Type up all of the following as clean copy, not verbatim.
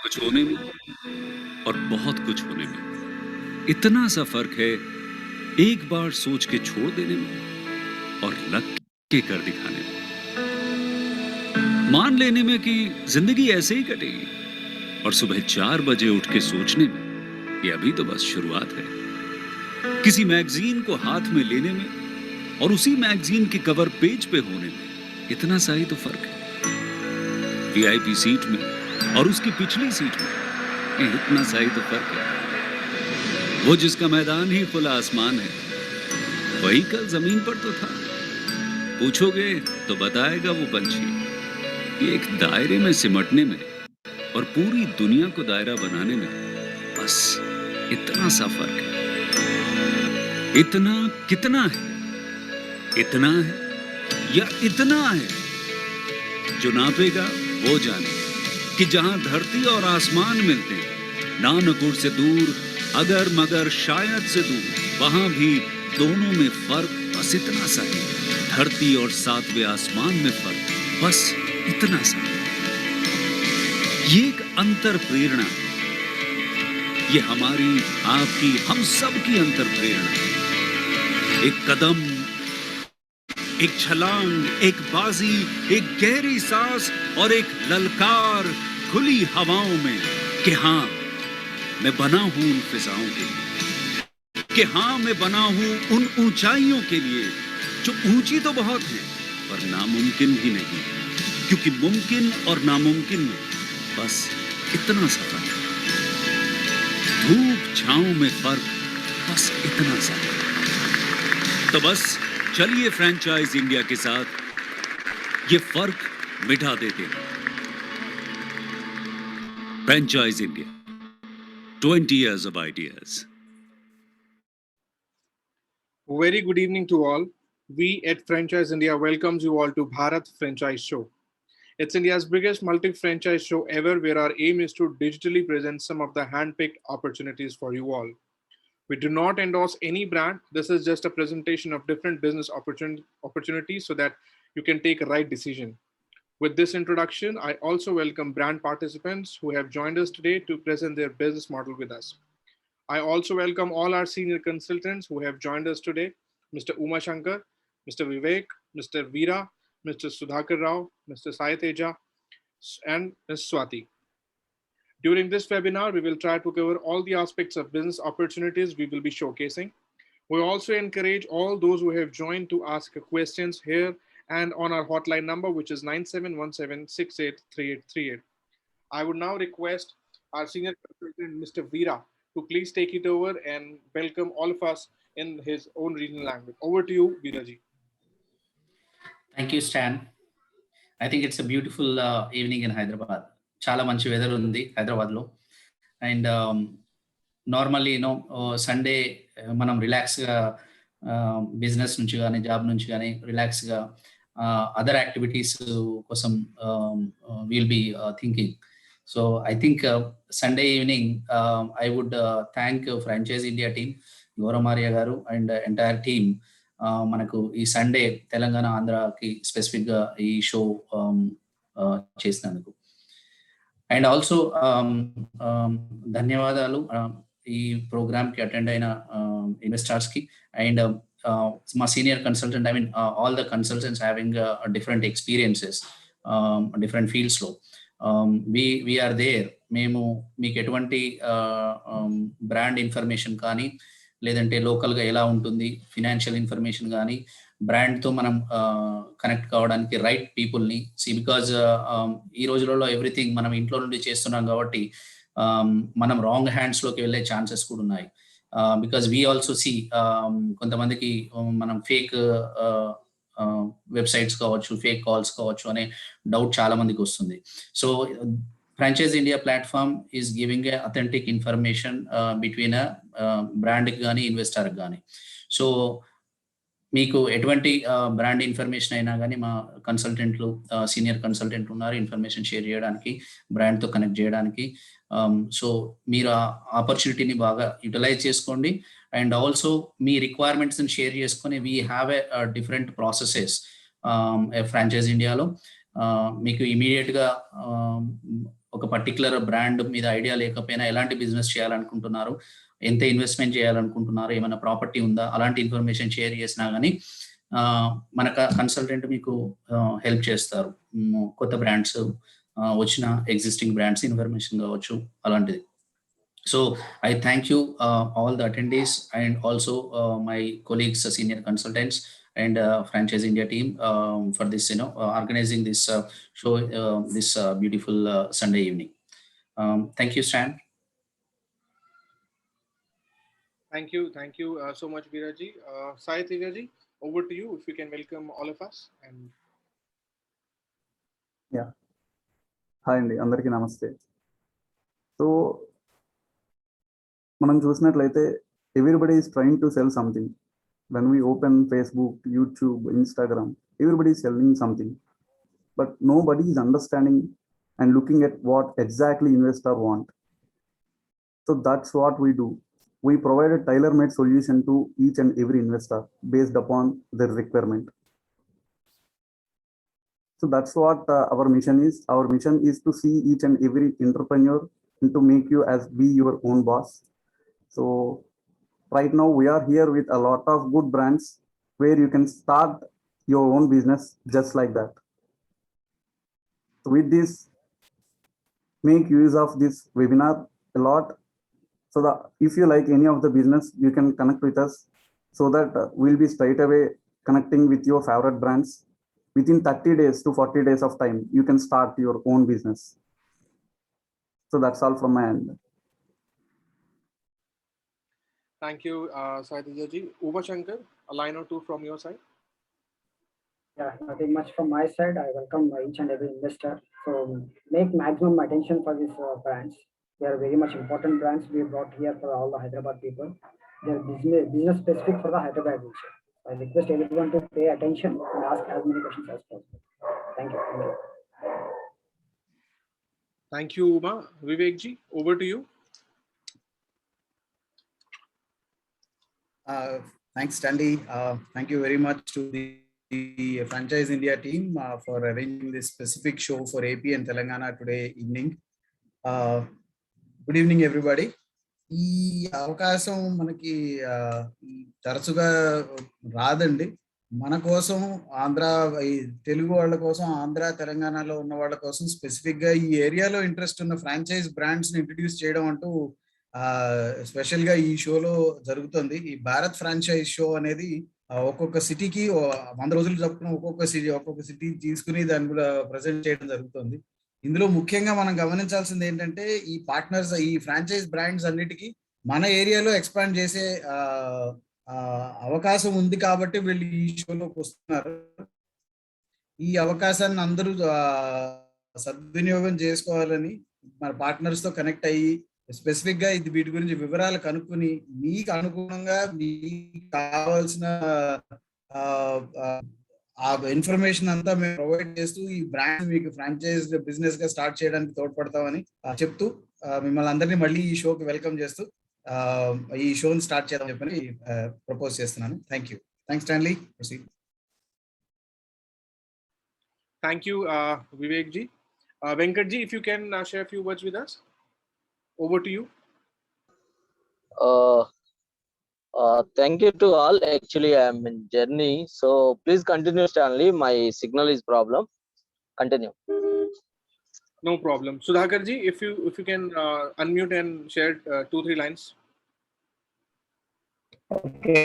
कुछ होने में और बहुत कुछ होने में इतना सा फर्क है, एक बार सोच के छोड़ देने में और लग के कर दिखाने में। मान लेने में कि जिंदगी ऐसे ही कटेगी और सुबह 4 बजे उठ के सोचने में ये अभी तो बस शुरुआत है। किसी मैगजीन को हाथ में लेने में और उसी मैगजीन के कवर पेज पे होने में इतना सा ही तो फर्क है। वीआईपी सीट में और उसकी पिछली सीट में इतना सा ही तो फर्क है। वो जिसका मैदान ही खुला आसमान है, वही कल जमीन पर तो था। पूछोगे तो बताएगा वो पंछी, ये एक दायरे में सिमटने में और पूरी दुनिया को दायरा बनाने में बस इतना सा फर्क है। इतना कितना है? इतना है या इतना है? जो नापेगा वो जाने कि जहां धरती और आसमान मिलते हैं, नानपुर से दूर, अगर मगर शायद से दूर, वहां भी दोनों में फर्क बस इतना सा है। धरती और 7वें आसमान में फर्क बस इतना सा है। ये एक अंतर प्रेरणा है। ये हमारी, आपकी, हम सब की अंतर प्रेरणा है। एक कदम, एक छलांग, एक बाजी, एक गहरी सांस और एक ललकार खुली हवाओं में कि हाँ, मैं बना हूं उन फिजाओं के लिए, कि हाँ, मैं बना हूं उन ऊंचाइयों के लिए जो ऊंची तो बहुत है पर नामुमकिन भी नहीं, क्योंकि मुमकिन और नामुमकिन में बस इतना सा फर्क है। धूप छांव में फर्क बस इतना सा। तो बस चलिए फ्रेंचाइज इंडिया के साथ ये फर्क मिटा देते हैं। Franchise India, 20 years of ideas. Very good evening to all. We at Franchise India welcomes you all to Bharat Franchise Show. It's India's biggest multi-franchise show ever, where our aim is to digitally present some of the hand-picked opportunities for you all. We do not endorse any brand. This is just a presentation of different business opportunities so that you can take a right decision. With this introduction, I also welcome brand participants who have joined us today to present their business model with us. I also welcome all our senior consultants who have joined us today, Mr. Uma Shankar, Mr. Vivek, Mr. Veera, Mr. Sudhakar Rao, Mr. Sai Teja, and Ms. Swati. During this webinar, we will try to cover all the aspects of business opportunities we will be showcasing. We also encourage all those who have joined to ask questions here and on our hotline number, which is 9717683838. I would now request our senior consultant, Mr. Veera, to please take it over and welcome all of us in his own regional language. Over to you, Veera ji. Thank you, Stan. I think it's a beautiful evening in Hyderabad. చాలా మంచి weather ఉంది హైదరాబాద్లో. And normally Sunday మనం రిలాక్స్గా business నుంచి కానీ job నుంచి కానీ రిలాక్స్గా అదర్ యాక్టివిటీస్ కోసం will be thinking. So I think Sunday evening I would thank franchise India team, Gauramarya garu and entire team మనకు ఈ సండే తెలంగాణ ఆంధ్రాకి స్పెసిఫిక్గా ఈ షో చేసినందుకు. అండ్ ఆల్సో ధన్యవాదాలు ఈ ప్రోగ్రామ్కి అటెండ్ అయిన ఇన్వెస్టర్స్కి అండ్ మా senior consultant, I mean all the consultants having different experiences different ఫీల్డ్స్లో. We are there. మేము మీకు ఎటువంటి బ్రాండ్ ఇన్ఫర్మేషన్ కానీ, లేదంటే లోకల్గా ఎలా ఉంటుంది ఫినాన్షియల్ ఇన్ఫర్మేషన్ కానీ, బ్రాండ్తో మనం కనెక్ట్ కావడానికి రైట్ పీపుల్ని బికాజ్ ఈ రోజులలో ఎవ్రీథింగ్ మనం ఇంట్లో నుండి చేస్తున్నాం కాబట్టి మనం రాంగ్ హ్యాండ్స్లోకి వెళ్ళే ఛాన్సెస్ కూడా ఉన్నాయి. బికాజ్ వీ ఆల్సో సీ కొంతమందికి మనం ఫేక్ వెబ్సైట్స్ కావచ్చు, ఫేక్ కాల్స్ కావచ్చు అనే డౌట్ చాలా మందికి వస్తుంది. So franchise India platform is giving a authentic information between బ్రాండ్కి కానీ ఇన్వెస్టర్కి కానీ. సో మీకు ఎటువంటి బ్రాండ్ ఇన్ఫర్మేషన్ అయినా కానీ మా కన్సల్టెంట్లు, సీనియర్ కన్సల్టెంట్ ఉన్నారు ఇన్ఫర్మేషన్ షేర్ చేయడానికి, బ్రాండ్తో కనెక్ట్ చేయడానికి. సో మీరు ఆ ఆపర్చునిటీని బాగా యూటిలైజ్ చేసుకోండి. అండ్ ఆల్సో మీ రిక్వైర్మెంట్స్ని షేర్ చేసుకొని we have a different processes franchise ఇండియాలో. మీకు ఇమీడియట్గా ఒక పర్టికులర్ బ్రాండ్ మీద ఐడియా లేకపోయినా ఎలాంటి బిజినెస్ చేయాలనుకుంటున్నారు, ఎంత ఇన్వెస్ట్మెంట్ చేయాలనుకుంటున్నారు, ఏమైనా ప్రాపర్టీ ఉందా, అలాంటి ఇన్ఫర్మేషన్ షేర్ చేసినా కానీ మన కన్సల్టెంట్ మీకు హెల్ప్ చేస్తారు. కొత్త బ్రాండ్స్ వచ్చిన ఎగ్జిస్టింగ్ బ్రాండ్స్ ఇన్ఫర్మేషన్ కావచ్చు అలాంటిది. So I thank you all the attendees and also my colleagues, senior consultants and Franchiseindia team for this, organizing this show this beautiful Sunday evening. Thank you, Stan. Thank you so much, Viraji. Sai Tejaji, over to you. If you can welcome all of us. And yeah, hi అండి, అందరికీ నమస్తే. So మనం చూసినట్లయితే everybody is trying to sell something. When we open Facebook, YouTube, Instagram, everybody is selling something, but nobody is understanding and looking at what exactly investor want. So that's what we do. We provide a tailor-made solution to each and every investor based upon their requirement. So that's what our mission is. Our mission is to see each and every entrepreneur and to make you as be your own boss. So right now we are here with a lot of good brands where you can start your own business just like that. So with this, make use of this webinar a lot. So that if you like any of the business, you can connect with us so that we'll be straight away connecting with your favorite brands. Within 30 days to 40 days of time, you can start your own business. So that's all from my end. thank you, Sai Tejaji. Uba Shankar, a line or two from your side. Yeah, nothing much from my side. I welcome each and every investor. So make maximum attention for these brands. They are very much important brands we brought here for all the Hyderabad people. They are business specific for the Hyderabad region. I request everyone to pay attention and ask as many questions as possible. Thank you. Thank you, Uma. Vivek ji, over to you. Thanks, Stanley. Thank you very much to the Franchiseindia team for arranging this specific show for AP and Telangana today evening. Good evening, everybody. ఈ అవకాశం మనకి తరచుగా రాదండి. మన కోసం ఆంధ్ర, ఈ తెలుగు వాళ్ళ కోసం, ఆంధ్ర తెలంగాణలో ఉన్న వాళ్ళ కోసం స్పెసిఫిక్ గా ఈ ఏరియాలో ఇంట్రెస్ట్ ఉన్న ఫ్రాంచైజ్ బ్రాండ్స్ ని ఇంట్రడ్యూస్ చేయడం అంటూ స్పెషల్ గా ఈ షోలో జరుగుతుంది. ఈ భారత్ ఫ్రాంచైజ్ షో అనేది ఒక్కొక్క సిటీకి 100 రోజులు చొప్పున ఒక్కొక్క సిటీ తీసుకుని దాన్ని కూడా ప్రజెంట్ చేయడం జరుగుతుంది. ఇందులో ముఖ్యంగా మనం గమనించాల్సింది ఏంటంటే ఈ పార్ట్నర్స్, ఈ ఫ్రాంచైజ్ బ్రాండ్స్ అన్నిటికీ మన ఏరియాలో ఎక్స్పాండ్ చేసే అవకాశం ఉంది కాబట్టి వీళ్ళు ఈ షోలోకి వస్తున్నారు. ఈ అవకాశాన్ని అందరూ సద్వినియోగం చేసుకోవాలని మన పార్ట్నర్స్ తో కనెక్ట్ అయ్యి స్పెసిఫిక్ గా వీటి గురించి వివరాలు కనుక్కుని మీకు అనుగుణంగా మీకు కావాల్సిన ఆ ఇన్ఫర్మేషన్ అంతా మేము ప్రొవైడ్ చేస్తూ ఈ బ్రాండ్ మీకు ఫ్రాంచైజ్ బిజినెస్ గా స్టార్ట్ చేయడానికి తోడ్పడతామని చెప్తూ మిమ్మల్ని అందరినీ మళ్ళీ ఈ షోకి వెల్కమ్ చేస్తూ ఈ షోని స్టార్ట్ చేద్దాం చెప్పని ప్రపోజ్ చేస్తున్నాను. Thank you. Thanks Stanley. Thank you, Vivek ji. Venkat ji, if you can share a few words with us. Over to you. Thank you to all. Actually, I am in journey, so please continue, Stanley. My signal is problem. Continue. No problem. Sudhakar ji, if you can unmute and share 2-3 lines. Okay.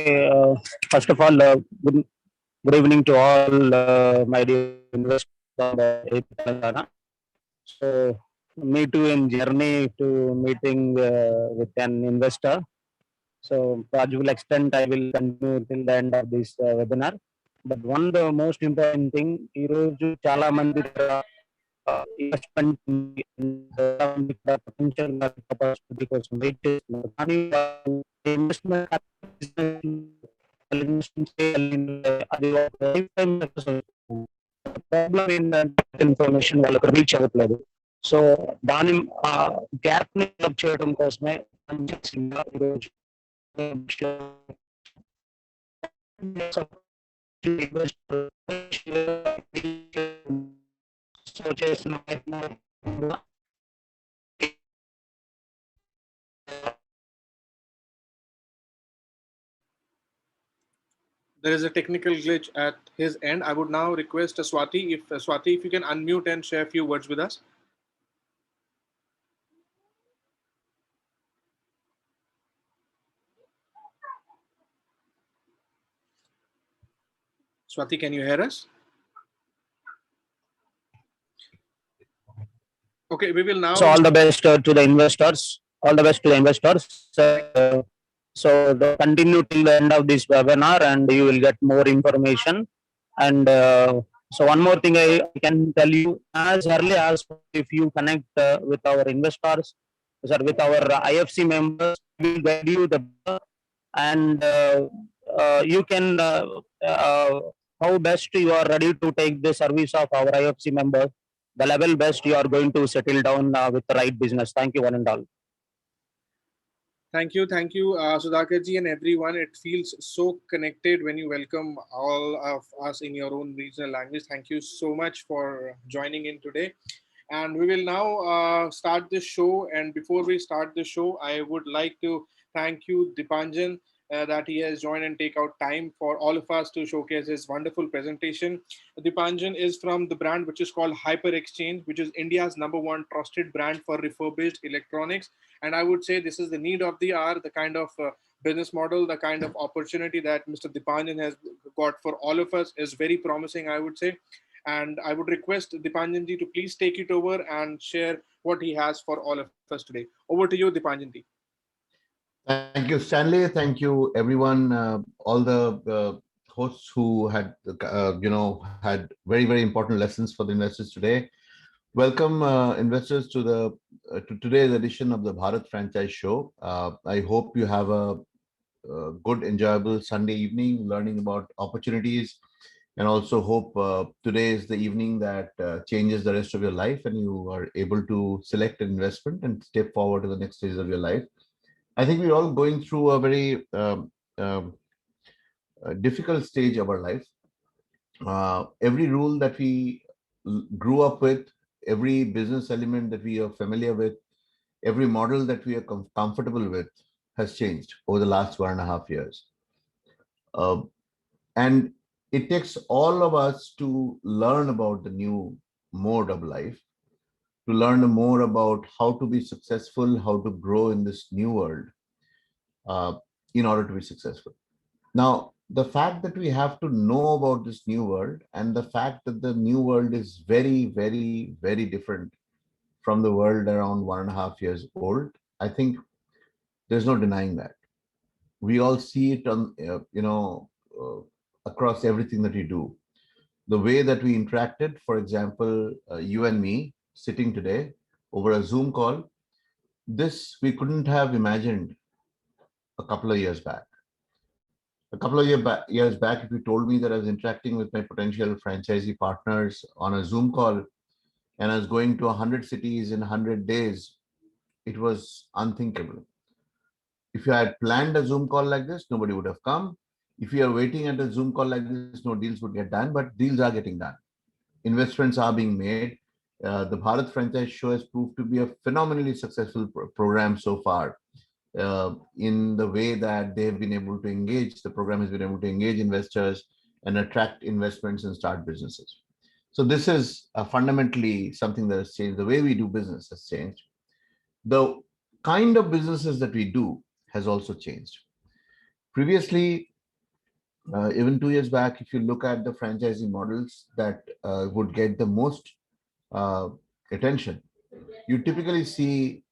First of all, good evening to all my dear investors from AP Telangana. So, me too in journey to meeting with an investor. So, possible extent I will continue till the end of this webinar. But one the most important thing, ఈరోజు చాలా మంది investment potential opportunity కోసం wait చేస్తున్నారు. కానీ investment అది problem ఏంటంటే information వాళ్ళకి reach అవ్వట్లేదు. సో దాని గ్యాప్ ని ఫిల్ చేయడం కోసమే ఈరోజు చేసిన There is a technical glitch at his end. I would now request Swati, if you can unmute and share a few words with us. Swati, can you hear us? Okay, we will now. So all the best to the investors. All the best to the investors. So continue till the end of this webinar, and you will get more information. And so one more thing I can tell you, as early as if you connect with our investors, with our IFC members, we will guide you the and you can how best you are ready to take the service of our IFC members, the level best you are going to settle down with the right business. Thank you, one and all. Thank you, Sudhakarji and everyone. It feels so connected when you welcome all of us in your own regional language. Thank you so much for joining in today. And we will now start the show. And before we start the show, I would like to thank you, Dipanjan, that he has joined and take out time for all of us to showcase his wonderful presentation. Dipanjan is from the brand which is called Hyperexchange, which is India's #1 trusted brand for refurbished electronics. And I would say this is the need of the hour, the kind of business model, the kind of opportunity that Mr. Dipanjan has got for all of us is very promising, I would say. And I would request Dipanjanji to please take it over and share what he has for all of us today. Over to you, Dipanjanji. Thank you, Stanley. Thank you, everyone, all the hosts who had, had very, very important lessons for the investors today. Welcome, investors, to today's edition of the Bharat Franchise Show. I hope you have a good, enjoyable Sunday evening learning about opportunities, and also hope today is the evening that changes the rest of your life and you are able to select an investment and step forward to the next stage of your life. I think we're all going through a very difficult stage of our life. Every rule that we grew up with, every business element that we are familiar with, every model that we are comfortable with has changed over the last 1.5 years. And it takes all of us to learn about the new mode of life, to learn more about how to be successful, how to grow in this new world in order to be successful. Now, the fact that we have to know about this new world and the fact that the new world is very, very, very different from the world around 1.5 years old, I think there's no denying that. We all see it on, across everything that we do. The way that we interacted, for example, you and me sitting today over a Zoom call, this we couldn't have imagined a couple of years back. A couple of years back, if you told me that I was interacting with my potential franchisee partners on a Zoom call and I was going to 100 cities in 100 days, it was unthinkable. If you had planned a Zoom call like this, nobody would have come. If you are waiting at a Zoom call like this, no deals would get done, but deals are getting done. Investments are being made. The Bharat Franchise Show has proved to be a phenomenally successful program so far. In the way that they have been able to engage, the program has been able to engage investors and attract investments and start businesses. So this is fundamentally something that has changed. The way we do business has changed. The kind of businesses that we do has also changed. Previously, even 2 years back, if you look at the franchising models that would get the most attention, you typically see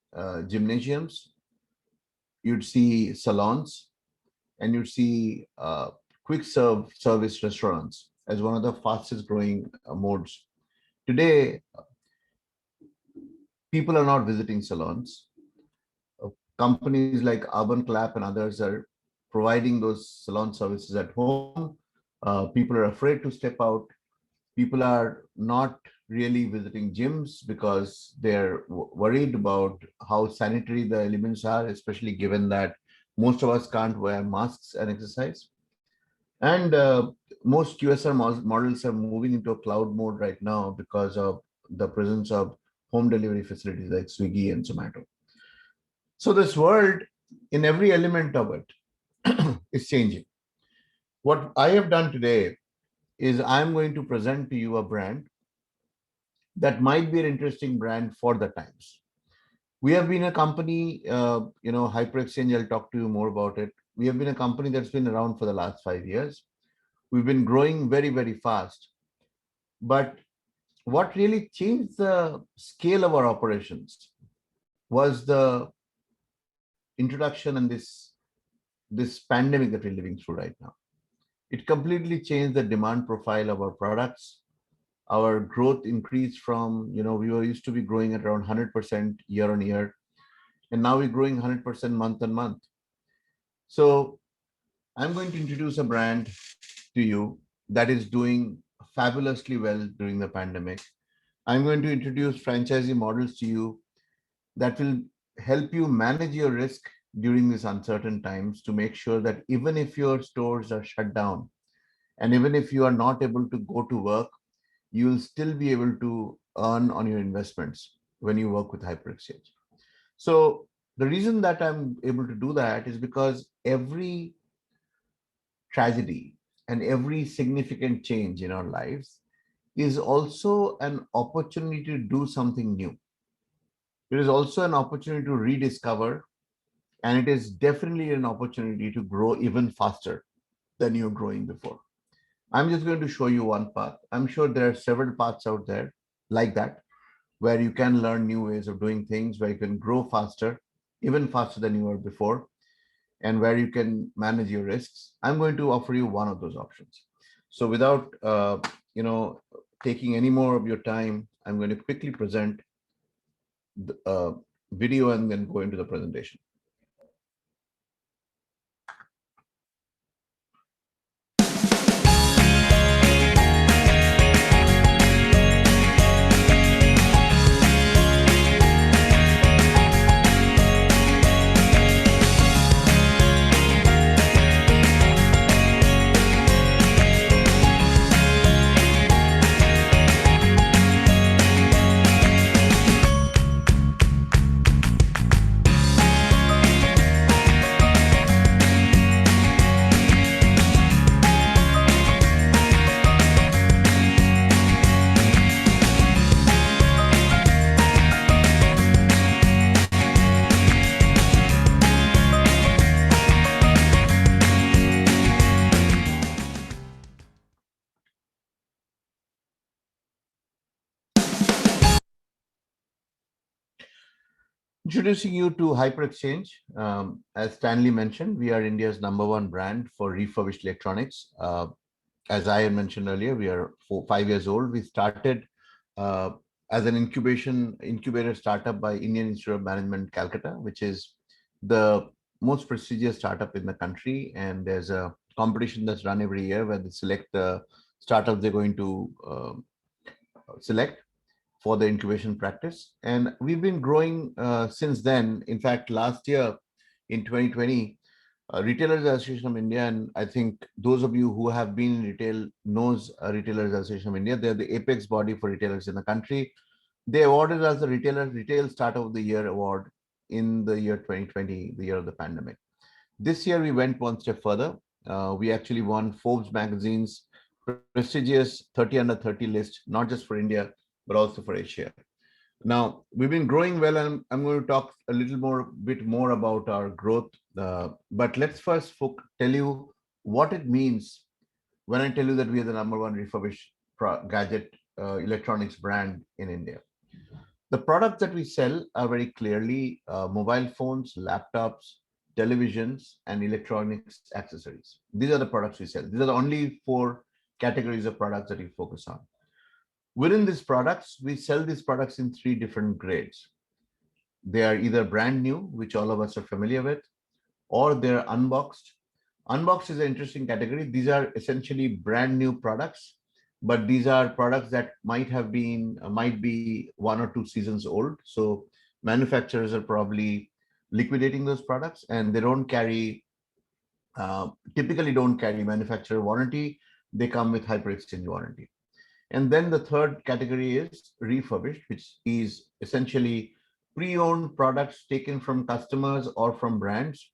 gymnasiums, you'd see salons, and you'd see quick service restaurants as one of the fastest growing modes. Today, people are not visiting salons. Companies like Urban Clap and others are providing those salon services at home. People are afraid to step out. People are not really visiting gyms because they're worried about how sanitary the elements are, especially given that most of us can't wear masks and exercise. And most QSR models are moving into a cloud mode right now because of the presence of home delivery facilities like Swiggy and Zomato. So this world, in every element of it, is changing. What I have done today is I'm going to present to you a brand that might be an interesting brand for the times. We have been a company, Hyperexchange, I'll talk to you more about it. We have been a company that's been around for the last 5 years. We've been growing very, very fast. But what really changed the scale of our operations was the introduction and this pandemic that we're living through right now. It completely changed the demand profile of our products. Our growth increased from, we were used to be growing at around 100% year on year, and now we're growing 100% month on month. So I'm going to introduce a brand to you that is doing fabulously well during the pandemic. I'm going to introduce franchisee models to you that will help you manage your risk during these uncertain times, to make sure that even if your stores are shut down and even if you are not able to go to work, you will still be able to earn on your investments when you work with Hyperexchange. So the reason that I'm able to do that is because every tragedy and every significant change in our lives is also an opportunity to do something new. It is also an opportunity to rediscover, and it is definitely an opportunity to grow even faster than you're growing before. I'm just going to show you one path. I'm sure there are several paths out there like that, where you can learn new ways of doing things, where you can grow faster, even faster than you were before, and where you can manage your risks. I'm going to offer you one of those options. So without taking any more of your time, I'm going to quickly present the video and then go into the presentation. Introducing you to Hyperexchange. As Stanley mentioned, we are India's #1 brand for refurbished electronics. As I had mentioned earlier, we are 5 years old. We started as an incubator startup by Indian Institute of Management, Calcutta, which is the most prestigious startup in the country. And there's a competition that's run every year where they select the startups they're going to select for the incubation practice. And we've been growing since then. In fact, last year in 2020, Retailers Association of India, and I think those of you who have been in retail knows Retailers Association of India. They're the apex body for retailers in the country. They awarded us the Retail Startup of the Year award in the year 2020, the year of the pandemic. This year we went one step further. We actually won Forbes magazine's prestigious 30 under 30 list, not just for India, but also for Asia. Now, we've been growing well, and I'm going to talk a bit more about our growth. But let's first tell you what it means when I tell you that we are the #1 refurbished gadget electronics brand in India. The products that we sell are very clearly mobile phones, laptops, televisions, and electronics accessories. These are the products we sell. These are the only 4 categories of products that we focus on. Within these products, we sell these products in 3 different grades. They are either brand new, which all of us are familiar with, or they're unboxed. Unboxed is an interesting category. These are essentially brand new products, but these are products that might be 1 or 2 seasons old. So manufacturers are probably liquidating those products, and they typically don't carry manufacturer warranty. They come with Hyperexchange warranty. And then the third category is refurbished, which is essentially pre-owned products taken from customers or from brands.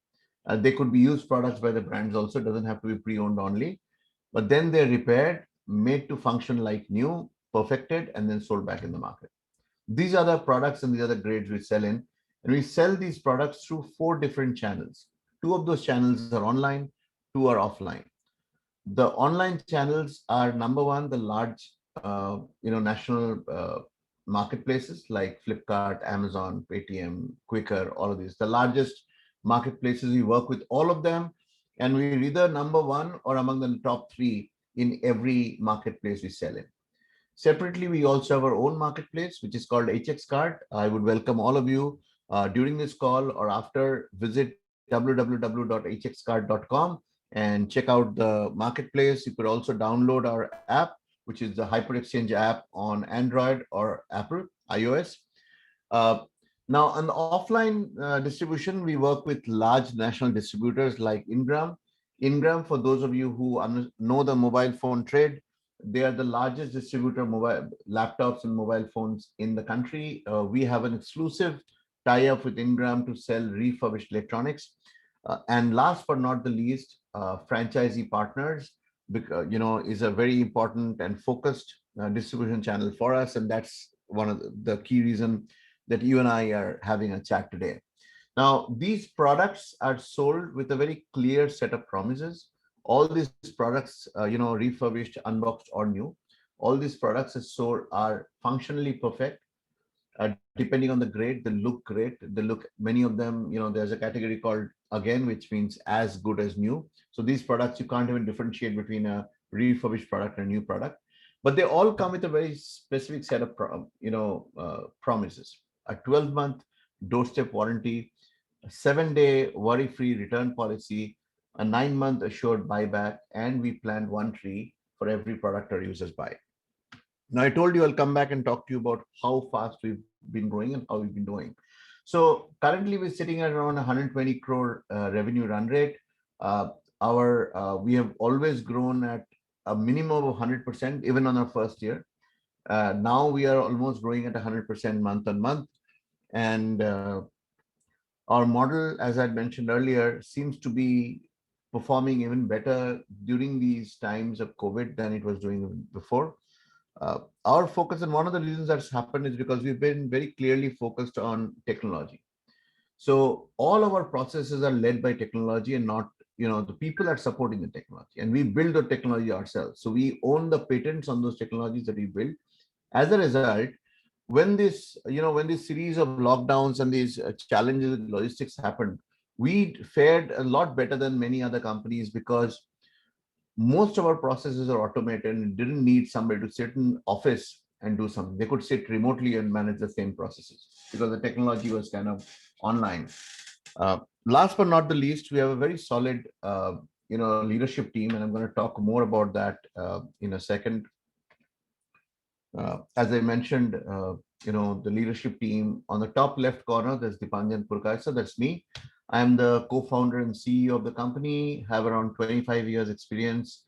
They could be used products by the brands also. It doesn't have to be pre-owned only. but then they're repaired, made to function like new, perfected, and then sold back in the market. These are the products and these are the grades we sell in. And we sell these products through 4 different channels. 2 of those channels are online, 2 are offline. The online channels are number one, the large, national marketplaces like Flipkart, Amazon, Paytm, Quicker, all of these. The largest marketplaces, we work with all of them, and we're either number one or among the top 3 in every marketplace we sell in. Separately, we also have our own marketplace, which is called HX Cart. I would welcome all of you during this call or after, visit www.hxcart.com and check out the marketplace. You could also download our app, which is the Hyperexchange app on Android or Apple, iOS. Now, on the offline distribution, we work with large national distributors like Ingram. Ingram, for those of you who know the mobile phone trade, they are the largest distributor of mobile laptops and mobile phones in the country. We have an exclusive tie-up with Ingram to sell refurbished electronics. And last but not the least, franchisee partners, because is a very important and focused distribution channel for us, and that's one of the key reason that you and I are having a chat today. Now, these products are sold with a very clear set of promises. All these products, refurbished, unboxed, or new, all these products are functionally perfect. Depending on the grade, they look great. Many of them, there's a category called again, which means as good as new. So these products, you can't even differentiate between a refurbished product and a new product, but they all come with a very specific set of, promises. A 12-month doorstep warranty, a 7-day worry-free return policy, a 9-month assured buyback, and we plant 1 tree for every product our users buy. Now, I told you I'll come back and talk to you about how fast we've been growing and how we've been doing. So currently we're sitting at around 120 crore revenue run rate. We have always grown at a minimum of 100%, even on our first year. Now we are almost growing at 100% month on month. And our model, as I mentioned earlier, seems to be performing even better during these times of COVID than it was doing before. Our focus, and one of the reasons that's happened, is because we've been very clearly focused on technology. So all of our processes are led by technology and not, the people are supporting the technology, and we build the technology ourselves. So we own the patents on those technologies that we build. As a result, when this series of lockdowns and these challenges with logistics happened, we fared a lot better than many other companies because most of our processes are automated and didn't need somebody to sit in office and do something. They could sit remotely and manage the same processes because the technology was kind of online. Last but not the least, we have a very solid, leadership team, and I'm going to talk more about that in a second. As I mentioned, the leadership team on the top left corner, there's Dipanjan Purkaisa, that's me. I'm the co-founder and CEO of the company, have around 25 years experience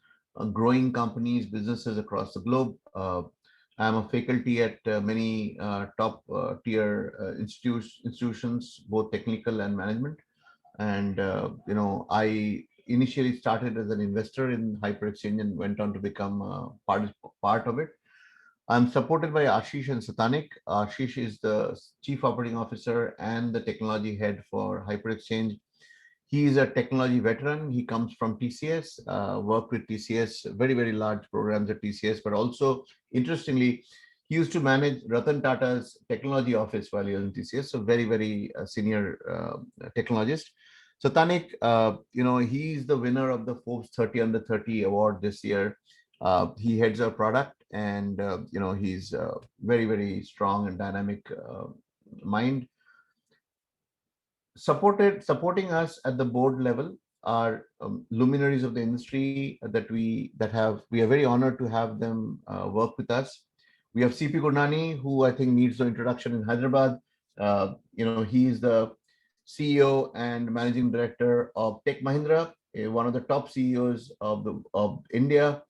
growing companies, businesses across the globe. I'm a faculty at many top tier institutions, both technical and management. And, I initially started as an investor in Hyperexchange and went on to become part of it. I'm supported by Ashish and Satanik. Ashish is the Chief Operating Officer and the Technology Head for Hyperexchange. He is a technology veteran. He comes from TCS, worked with TCS, very, very large programs at TCS, but also, interestingly, he used to manage Ratan Tata's technology office while he was in TCS, so very, very senior technologist. Satanik, he's the winner of the Forbes 30 Under 30 award this year. He heads our product, and he's very, very strong and dynamic mind. Supporting us at the board level are luminaries of the industry that we are very honored to have them work with us. We have CP Gurnani, who I think needs the introduction in Hyderabad. He is the CEO and Managing Director of Tech Mahindra, one of the top CEOs of India.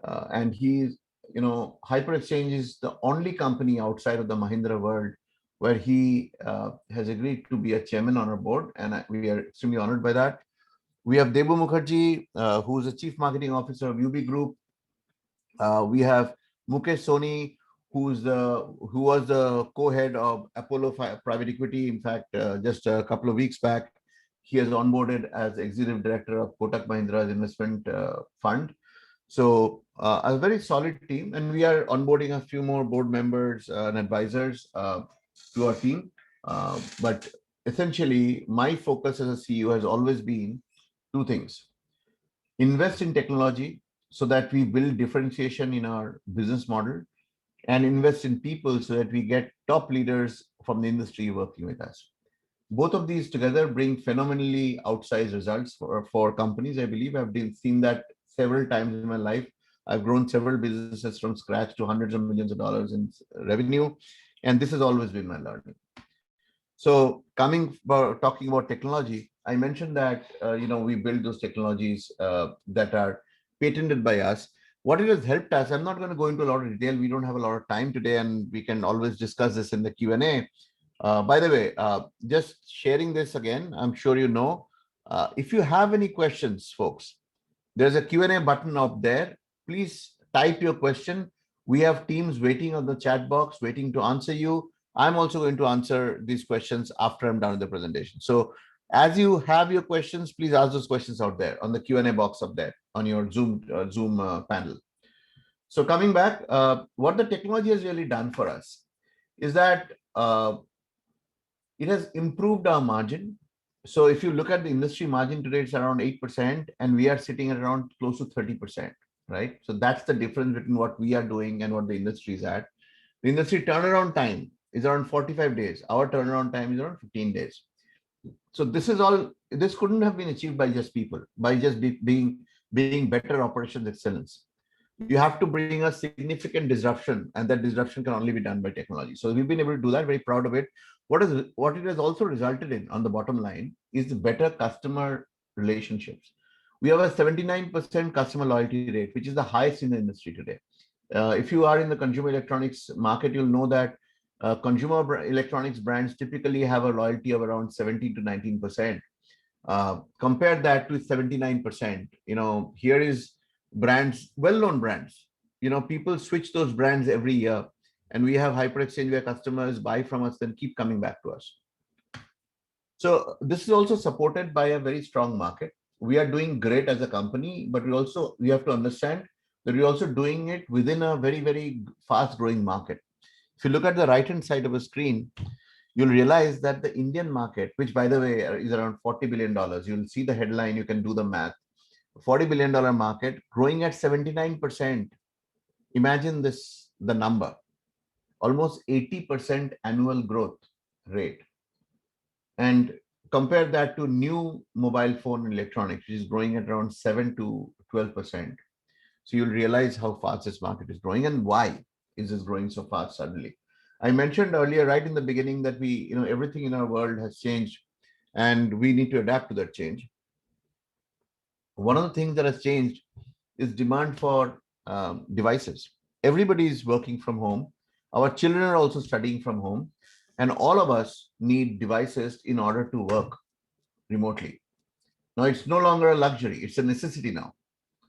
And Hyperexchange is the only company outside of the Mahindra world where he has agreed to be a chairman on our board, and we are extremely honored by that. We have Debu Mukherjee, who is the Chief Marketing Officer of UB Group. We have Mukesh Soni, who was the co-head of Apollo Private Equity. In fact, just a couple of weeks back, he has onboarded as executive director of Kotak Mahindra's investment fund. So a very solid team, and we are onboarding a few more board members and advisors to our team. But essentially, my focus as a CEO has always been two things: invest in technology so that we build differentiation in our business model, and invest in people so that we get top leaders from the industry working with us. Both of these together bring phenomenally outsized results for companies. I believe I've seen that several times in my life. I've grown several businesses from scratch to hundreds of millions of dollars in revenue, and this has always been my learning. So talking about technology, I mentioned that we build those technologies that are patented by us. What it has helped us, I'm not going to go into a lot of detail. We don't have a lot of time today, and we can always discuss this in the Q&A. By the way, just sharing this again, I'm sure you know, if you have any questions, folks, there's a Q&A button up there. Please type your question. We have teams waiting on the chat box, waiting to answer you. I'm also going to answer these questions after I'm done with the presentation. So as you have your questions, please ask those questions out there on the Q&A box up there on your Zoom panel. So coming back, what the technology has really done for us is that it has improved our margin. So if you look at the industry margin today, it's around 8%, and we are sitting at around close to 30%, right? So that's the difference between what we are doing and what the industry is at. The industry turnaround time is around 45 days. Our turnaround time is around 15 days. So this couldn't have been achieved by just people, by just being better operations excellence. You have to bring a significant disruption, and that disruption can only be done by technology. So we've been able to do that, very proud of it. What it has also resulted in on the bottom line is the better customer relationships. We have a 79% customer loyalty rate, which is the highest in the industry today. If you are in the consumer electronics market, you'll know that consumer electronics brands typically have a loyalty of around 17 to 19%. Compare that to 79%. Here is brands, well-known brands. People switch those brands every year, and we have Hyperexchange where customers buy from us, then keep coming back to us. So this is also supported by a very strong market. We are doing great as a company, but we have to understand that we're also doing it within a very, very fast-growing market. If you look at the right-hand side of the screen, you'll realize that the Indian market, which by the way is around $40 billion, you'll see the headline, you can do the math. $40 billion market growing at 79%. Imagine the number, almost 80% annual growth rate. And compare that to new mobile phone electronics, which is growing at around 7 to 12%. So you'll realize how fast this market is growing and why is this growing so fast suddenly. I mentioned earlier, right in the beginning, that everything in our world has changed and we need to adapt to that change. One of the things that has changed is demand for devices. Everybody is working from home. Our children are also studying from home, and all of us need devices in order to work remotely. Now, it's no longer a luxury, it's a necessity now.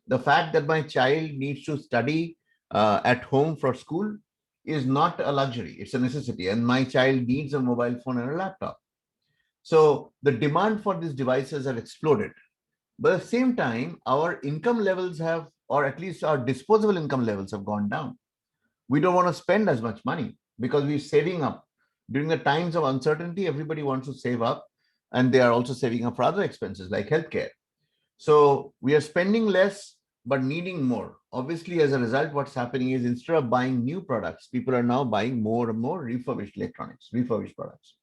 The fact that my child needs to study at home for school is not a luxury, it's a necessity. And my child needs a mobile phone and a laptop. So the demand for these devices have exploded. But at the same time, our income levels have, or at least our disposable income levels have gone down. We don't want to spend as much money because we're saving up. During the times of uncertainty, everybody wants to save up, and they are also saving up for other expenses like healthcare. So we are spending less, but needing more. Obviously, as a result, what's happening is instead of buying new products, people are now buying more and more refurbished electronics, refurbished products.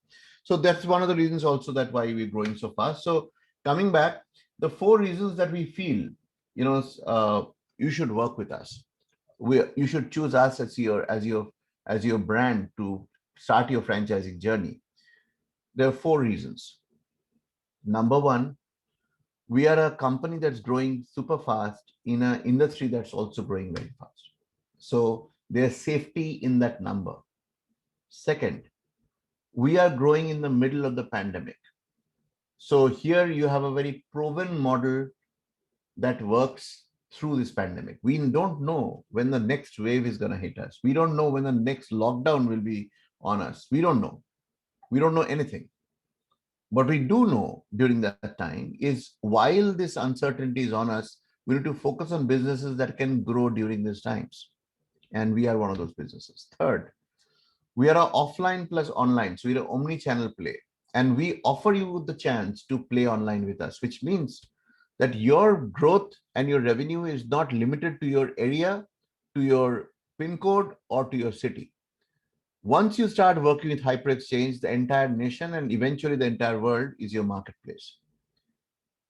So that's one of the reasons also that why we're growing so fast. So coming back, the 4 reasons that we feel, you should work with us. You should choose us as your brand to start your franchising journey. There are 4 reasons. Number 1, we are a company that's growing super fast in an industry that's also growing very fast. So there's safety in that number. Second, we are growing in the middle of the pandemic. So here you have a very proven model that works through this pandemic. We don't know when the next wave is going to hit us. We don't know when the next lockdown will be on us. We don't know. We don't know anything. What we do know during that time is while this uncertainty is on us, we need to focus on businesses that can grow during these times. And we are one of those businesses. Third, we are an offline plus online. So we're an omni-channel play. And we offer you the chance to play online with us, which means that your growth and your revenue is not limited to your area, to your PIN code, or to your city. Once you start working with Hyperexchange, the entire nation and eventually the entire world is your marketplace.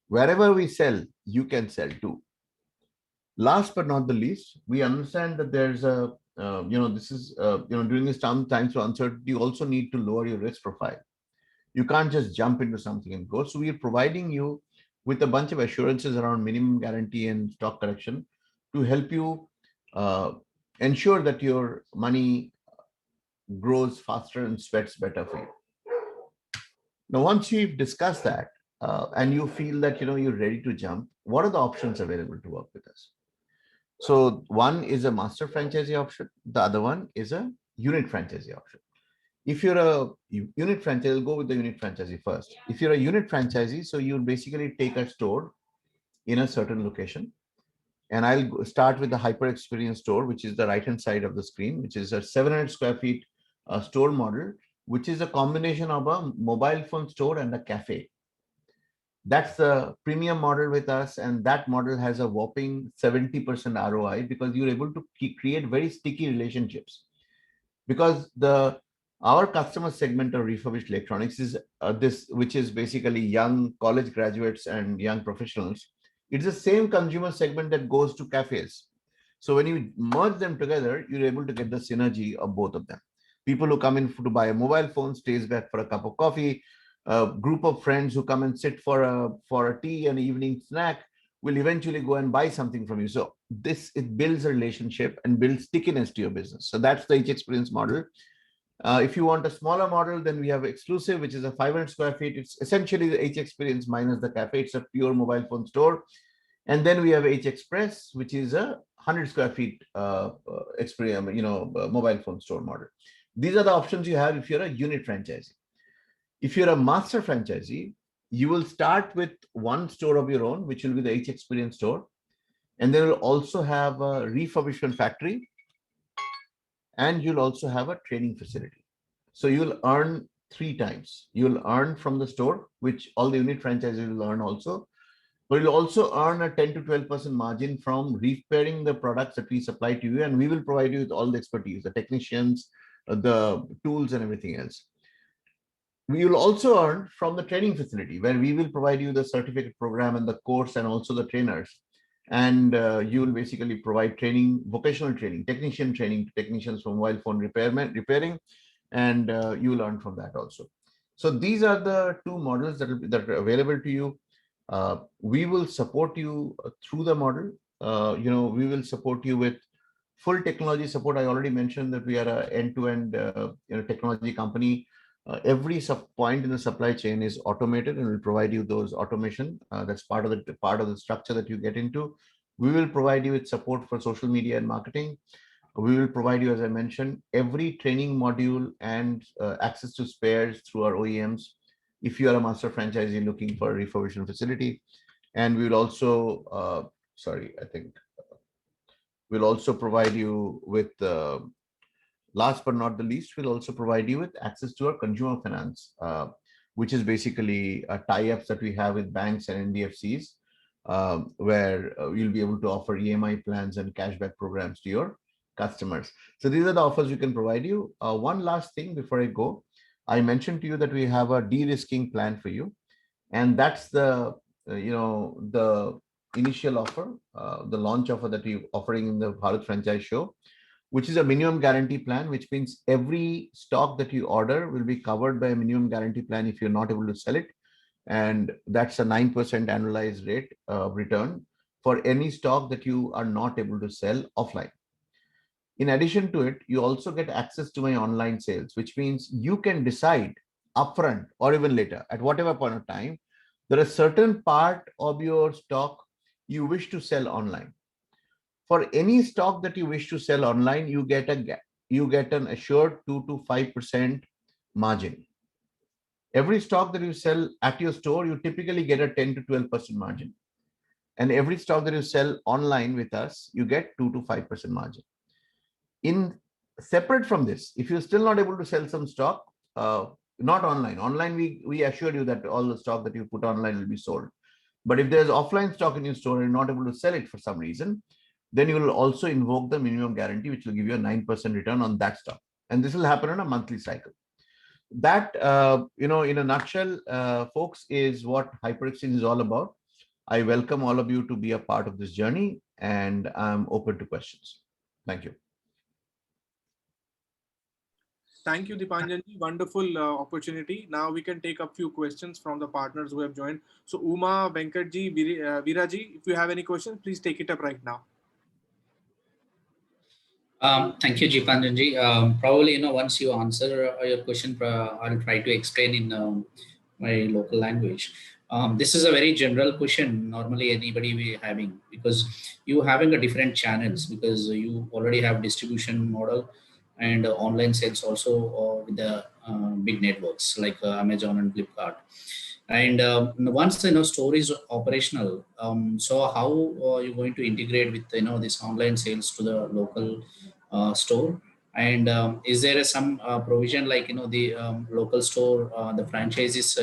Wherever we sell, you can sell too. Last but not the least, we understand that there's a, during this times of uncertainty, you also need to lower your risk profile. You can't just jump into something and go. So we are providing you with a bunch of assurances around minimum guarantee and stock correction to help you ensure that your money grows faster and sweats better for you. Now, once you've discussed that and you feel that you're ready to jump, what are the options available to work with us? So one is a master franchisee option. The other one is a unit franchisee option. If you're a unit franchisee, go with the unit franchisee first. If you're a unit franchisee, so you basically take a store in a certain location. And I'll start with the Hyper Experience store, which is the right-hand side of the screen, which is a 700 square feet store model, which is a combination of a mobile phone store and a cafe. That's the premium model with us, and that model has a whopping 70% ROI because you're able to create very sticky relationships. Because our customer segment of refurbished electronics is which is basically young college graduates and young professionals. It's the same consumer segment that goes to cafes. So when you merge them together, you're able to get the synergy of both of them. People who come in to buy a mobile phone stays back for a cup of coffee. A group of friends who come and sit for a tea and evening snack will eventually go and buy something from you. So it builds a relationship and builds stickiness to your business. So that's the H experience model. If you want a smaller model, then we have exclusive, which is a 500 square feet. It's essentially the H experience minus the cafe. It's a pure mobile phone store. And then we have H Express, which is a 100 square feet mobile phone store model. These are the options you have if you're a unit franchisee. If you're a master franchisee, you will start with one store of your own, which will be the H Experience store. And then you'll also have a refurbishment factory. And you'll also have a training facility. So you'll earn 3 times. You'll earn from the store, which all the unit franchises will earn also. But you'll also earn a 10 to 12% margin from repairing the products that we supply to you. And we will provide you with all the expertise, the technicians, the tools and everything else. We will also earn from the training facility where we will provide you the certificate program and the course and also the trainers. And you will basically provide training, vocational training, technician training to technicians for mobile phone repairing, and you will learn from that also. So these are the 2 models that are available to you. We will support you through the model. We will support you with full technology support. I already mentioned that we are an end-to-end technology company. Every point in the supply chain is automated, and we'll provide you those automation. That's part of the structure that you get into. We will provide you with support for social media and marketing. We will provide you, as I mentioned, every training module and access to spares through our OEMs. If you are a master franchisee looking for a refurbishment facility, and we will also, we'll also provide you with. Last but not the least, we'll also provide you with access to our consumer finance, which is basically tie-ups that we have with banks and NBFCs, where you'll be able to offer EMI plans and cashback programs to your customers. So these are the offers we can provide you. One last thing before I go, I mentioned to you that we have a de-risking plan for you, and that's the initial offer, the launch offer that we're offering in the Bharat Franchise Show, which is a minimum guarantee plan, which means every stock that you order will be covered by a minimum guarantee plan if you're not able to sell it. And that's a 9% annualized rate of return for any stock that you are not able to sell offline. In addition to it, you also get access to my online sales, which means you can decide upfront or even later at whatever point of time there is a certain part of your stock you wish to sell online. For any stock that you wish to sell online, you get an assured 2 to 5% margin. Every stock that you sell at your store, you typically get a 10 to 12% margin. And every stock that you sell online with us, you get 2 to 5% margin. In separate from this, if you're still not able to sell some stock, not online, we assure you that all the stock that you put online will be sold. But if there's offline stock in your store and you're not able to sell it for some reason, then you will also invoke the minimum guarantee, which will give you a 9% return on that stock. And this will happen on a monthly cycle. That, in a nutshell, folks, is what Hyperexchange is all about. I welcome all of you to be a part of this journey, and I'm open to questions. Thank you. Thank you, Dipanjanji. Wonderful opportunity. Now we can take a few questions from the partners who have joined. So Uma, Venkatji, Viraji, if you have any questions, please take it up right now. Thank you, Jipanjanji. Probably, once you answer your question, I'll try to explain in my local language. This is a very general question. Normally, anybody will be having, because you having a different channels, because you already have distribution model and online sales also with the big networks like Amazon and Flipkart. And once store is operational, so how you're going to integrate with this online sales to the local store? And is there some provision like the local store, the franchises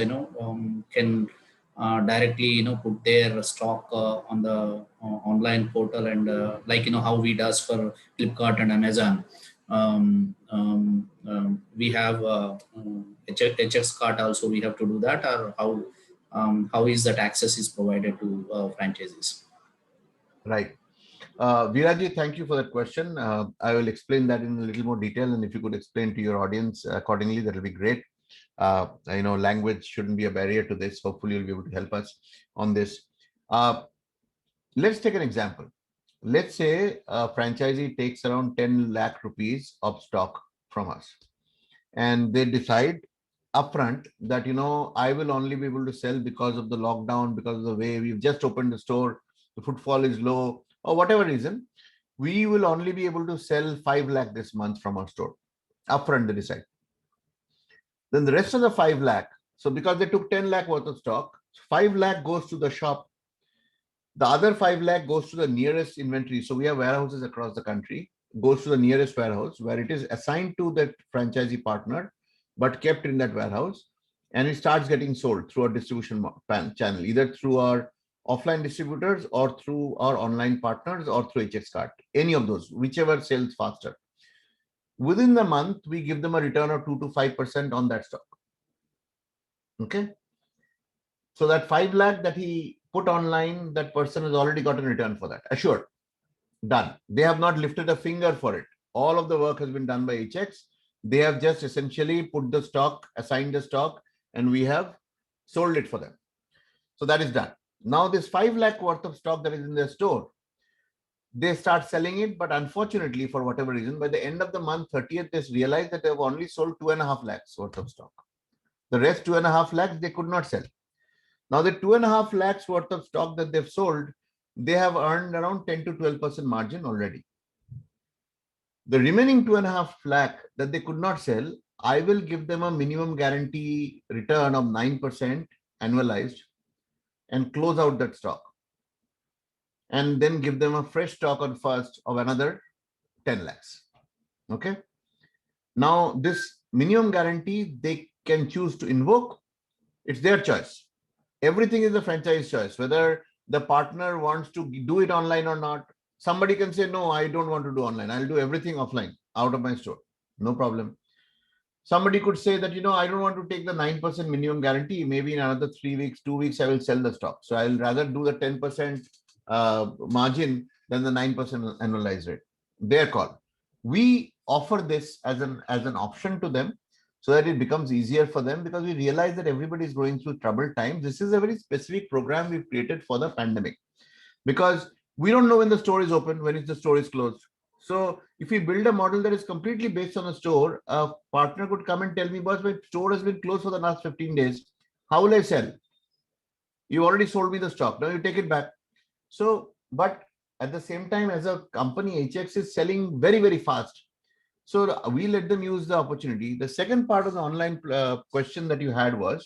can directly put their stock on the online portal, and like how we does for Flipkart and Amazon? We have HX card also, we have to do that, or how is that access is provided to franchises? Right. Viraji, thank you for that question. I will explain that in a little more detail, and if you could explain to your audience accordingly, that will be great. I know language shouldn't be a barrier to this. Hopefully you'll be able to help us on this. Let's take an example. Let's say a franchisee takes around 10 lakh rupees of stock from us, and they decide upfront that, I will only be able to sell because of the lockdown, because of the way we've just opened the store, the footfall is low, or whatever reason, we will only be able to sell 5 lakh this month from our store. Upfront they decide. Then the rest of the 5 lakh, so because they took 10 lakh worth of stock, 5 lakh goes to the shop. The other 5 lakh goes to the nearest inventory. So we have warehouses across the country, goes to the nearest warehouse where it is assigned to that franchisee partner, but kept in that warehouse, and it starts getting sold through our distribution channel, either through our offline distributors or through our online partners or through HX card, any of those, whichever sells faster. Within the month, we give them a return of 2 to 5% on that stock. Okay. So that 5 lakh that he put online, that person has already gotten a return for that. Assured. Done. They have not lifted a finger for it. All of the work has been done by HX. They have just essentially put the stock, assigned the stock, and we have sold it for them. So that is done. Now this 5 lakh worth of stock that is in their store, they start selling it, but unfortunately, for whatever reason, by the end of the month 30th, they realize that they have only sold 2.5 lakhs worth of stock. The rest 2.5 lakhs they could not sell. Now the 2.5 lakhs worth of stock that they've sold, they have earned around 10 to 12% margin already. The remaining 2.5 lakh that they could not sell, I will give them a minimum guarantee return of 9% annualized and close out that stock, and then give them a fresh stock on first of another 10 lakhs. Okay. Now this minimum guarantee they can choose to invoke. It's their choice. Everything is the franchise choice, whether the partner wants to do it online or not. Somebody can say, no, I don't want to do online. I'll do everything offline out of my store. No problem. Somebody could say that, I don't want to take the 9% minimum guarantee. Maybe in another 3 weeks, 2 weeks, I will sell the stock. So I'll rather do the 10% margin than the 9% annualized rate. Their call. We offer this as an option to them so that it becomes easier for them, because we realize that everybody is going through troubled times. This is a very specific program we've created for the pandemic, because we don't know when the store is open, when the store is closed. So if we build a model that is completely based on a store, a partner could come and tell me, boss, my store has been closed for the last 15 days. How will I sell? You already sold me the stock. Now you take it back. So, but at the same time, as a company, HX is selling very, very fast. So we let them use the opportunity. The second part of the online question that you had was,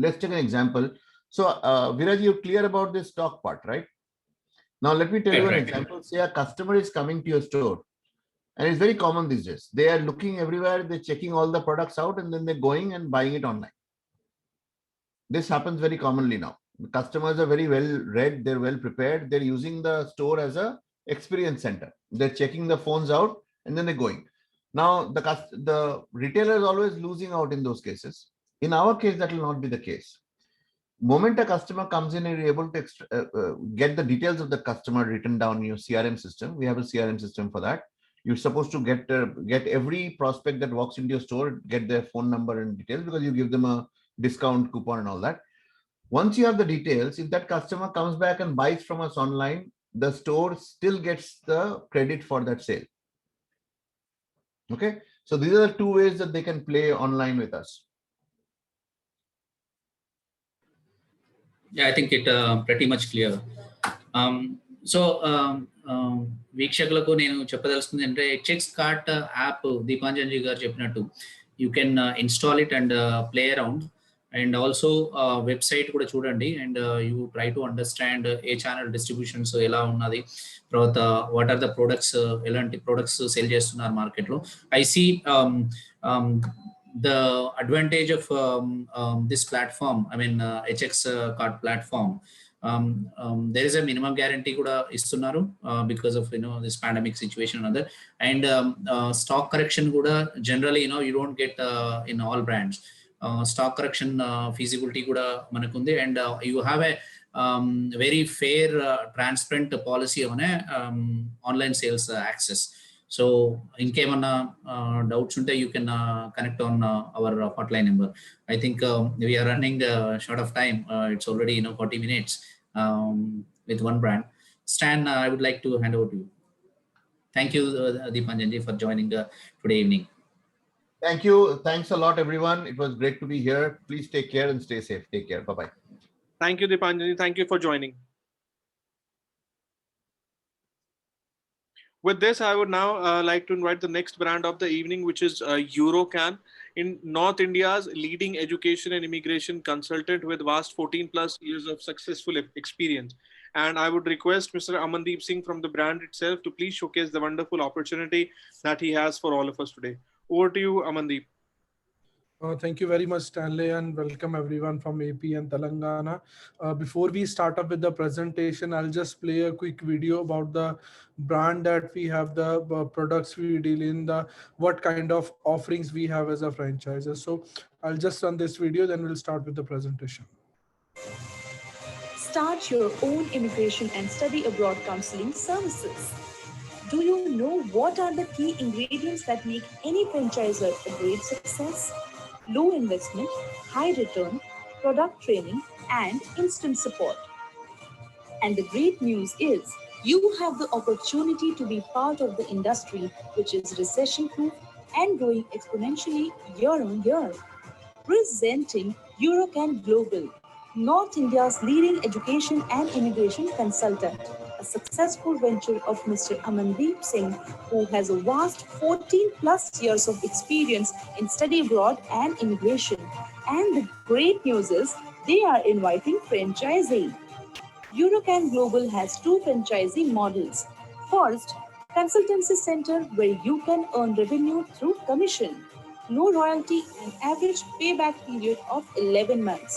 let's take an example. So Viraj, you're clear about this stock part, right? Now let me tell you an example. Say a customer is coming to your store, and it's very common these days. They are looking everywhere, they're checking all the products out, and then they're going and buying it online. This happens very commonly now. The customers are very well read, they're well prepared, they're using the store as a experience center. They're checking the phones out and then they're going. Now the retailer is always losing out in those cases. In our case, that will not be the case. Moment a customer comes in and you're able to get the details of the customer written down in your CRM system. We have a CRM system for that. You're supposed to get every prospect that walks into your store, get their phone number and details, because you give them a discount coupon and all that. Once you have the details, if that customer comes back and buys from us online, the store still gets the credit for that sale. Okay, so these are the two ways that they can play online with us. Yeah, I think it pretty much clear. వీక్షకులకు నేను చెప్పదలుచుకుంది అంటే HX cart app Deepanjali గారు చెప్పినట్టు you can install it and play around, and also website కూడా చూడండి, and you try to understand a channel distributions ఎలా ఉన్నది, తర్వాత వాట్ ఆర్ ద ప్రొడక్ట్స్, ఎలాంటి ప్రొడక్ట్స్ సెల్ చేస్తున్నారు మార్కెట్లో. I see the advantage of this platform, I mean HX card platform, there is a minimum guarantee kuda istunnaru because of this pandemic situation and other, and stock correction kuda generally you don't get in all brands. Stock correction feasibility kuda manakundi, and you have a very fair transparent policy on a online sales access. So in case doubts unte, you can connect on our hotline number. I think we are running short of time. It's already 40 minutes with one brand. Stan, I would like to hand over to you. Thank you, Deepanjanji, for joining today evening. Thank you. Thanks a lot, everyone. It was great to be here. Please take care and stay safe. Take care. Bye-bye. Thank you, Deepanjali. Thank you for joining. With this, I would now like to invite the next brand of the evening, which is Eurocan, in North India's leading education and immigration consultant with vast 14 plus years of successful experience. And I would request Mr. Amandeep Singh from the brand itself to please showcase the wonderful opportunity that he has for all of us today. Over to you, Amandeep. Thank you very much, Stanley, and welcome everyone from AP and Telangana. Before we start up with the presentation, I'll just play a quick video about the brand that we have, the products we deal in, what kind of offerings we have as a franchisor. So I'll just run this video, then we'll start with the presentation. Start your own immigration and study abroad counseling services. Do you know what are the key ingredients that make any franchisor a great success? Low investment, high return, product training, and instant support. And the great news is, you have the opportunity to be part of the industry, which is recession-proof and growing exponentially year on year. Presenting Eurocan Global, North India's leading education and immigration consultant, a successful venture of Mr. Amandeep Singh, who has a vast 14 plus years of experience in study abroad and immigration. And the great news is, they are inviting franchisee. Eurocan Global has two franchisee models. First, consultancy center, where you can earn revenue through commission, no royalty, and average payback period of 11 months.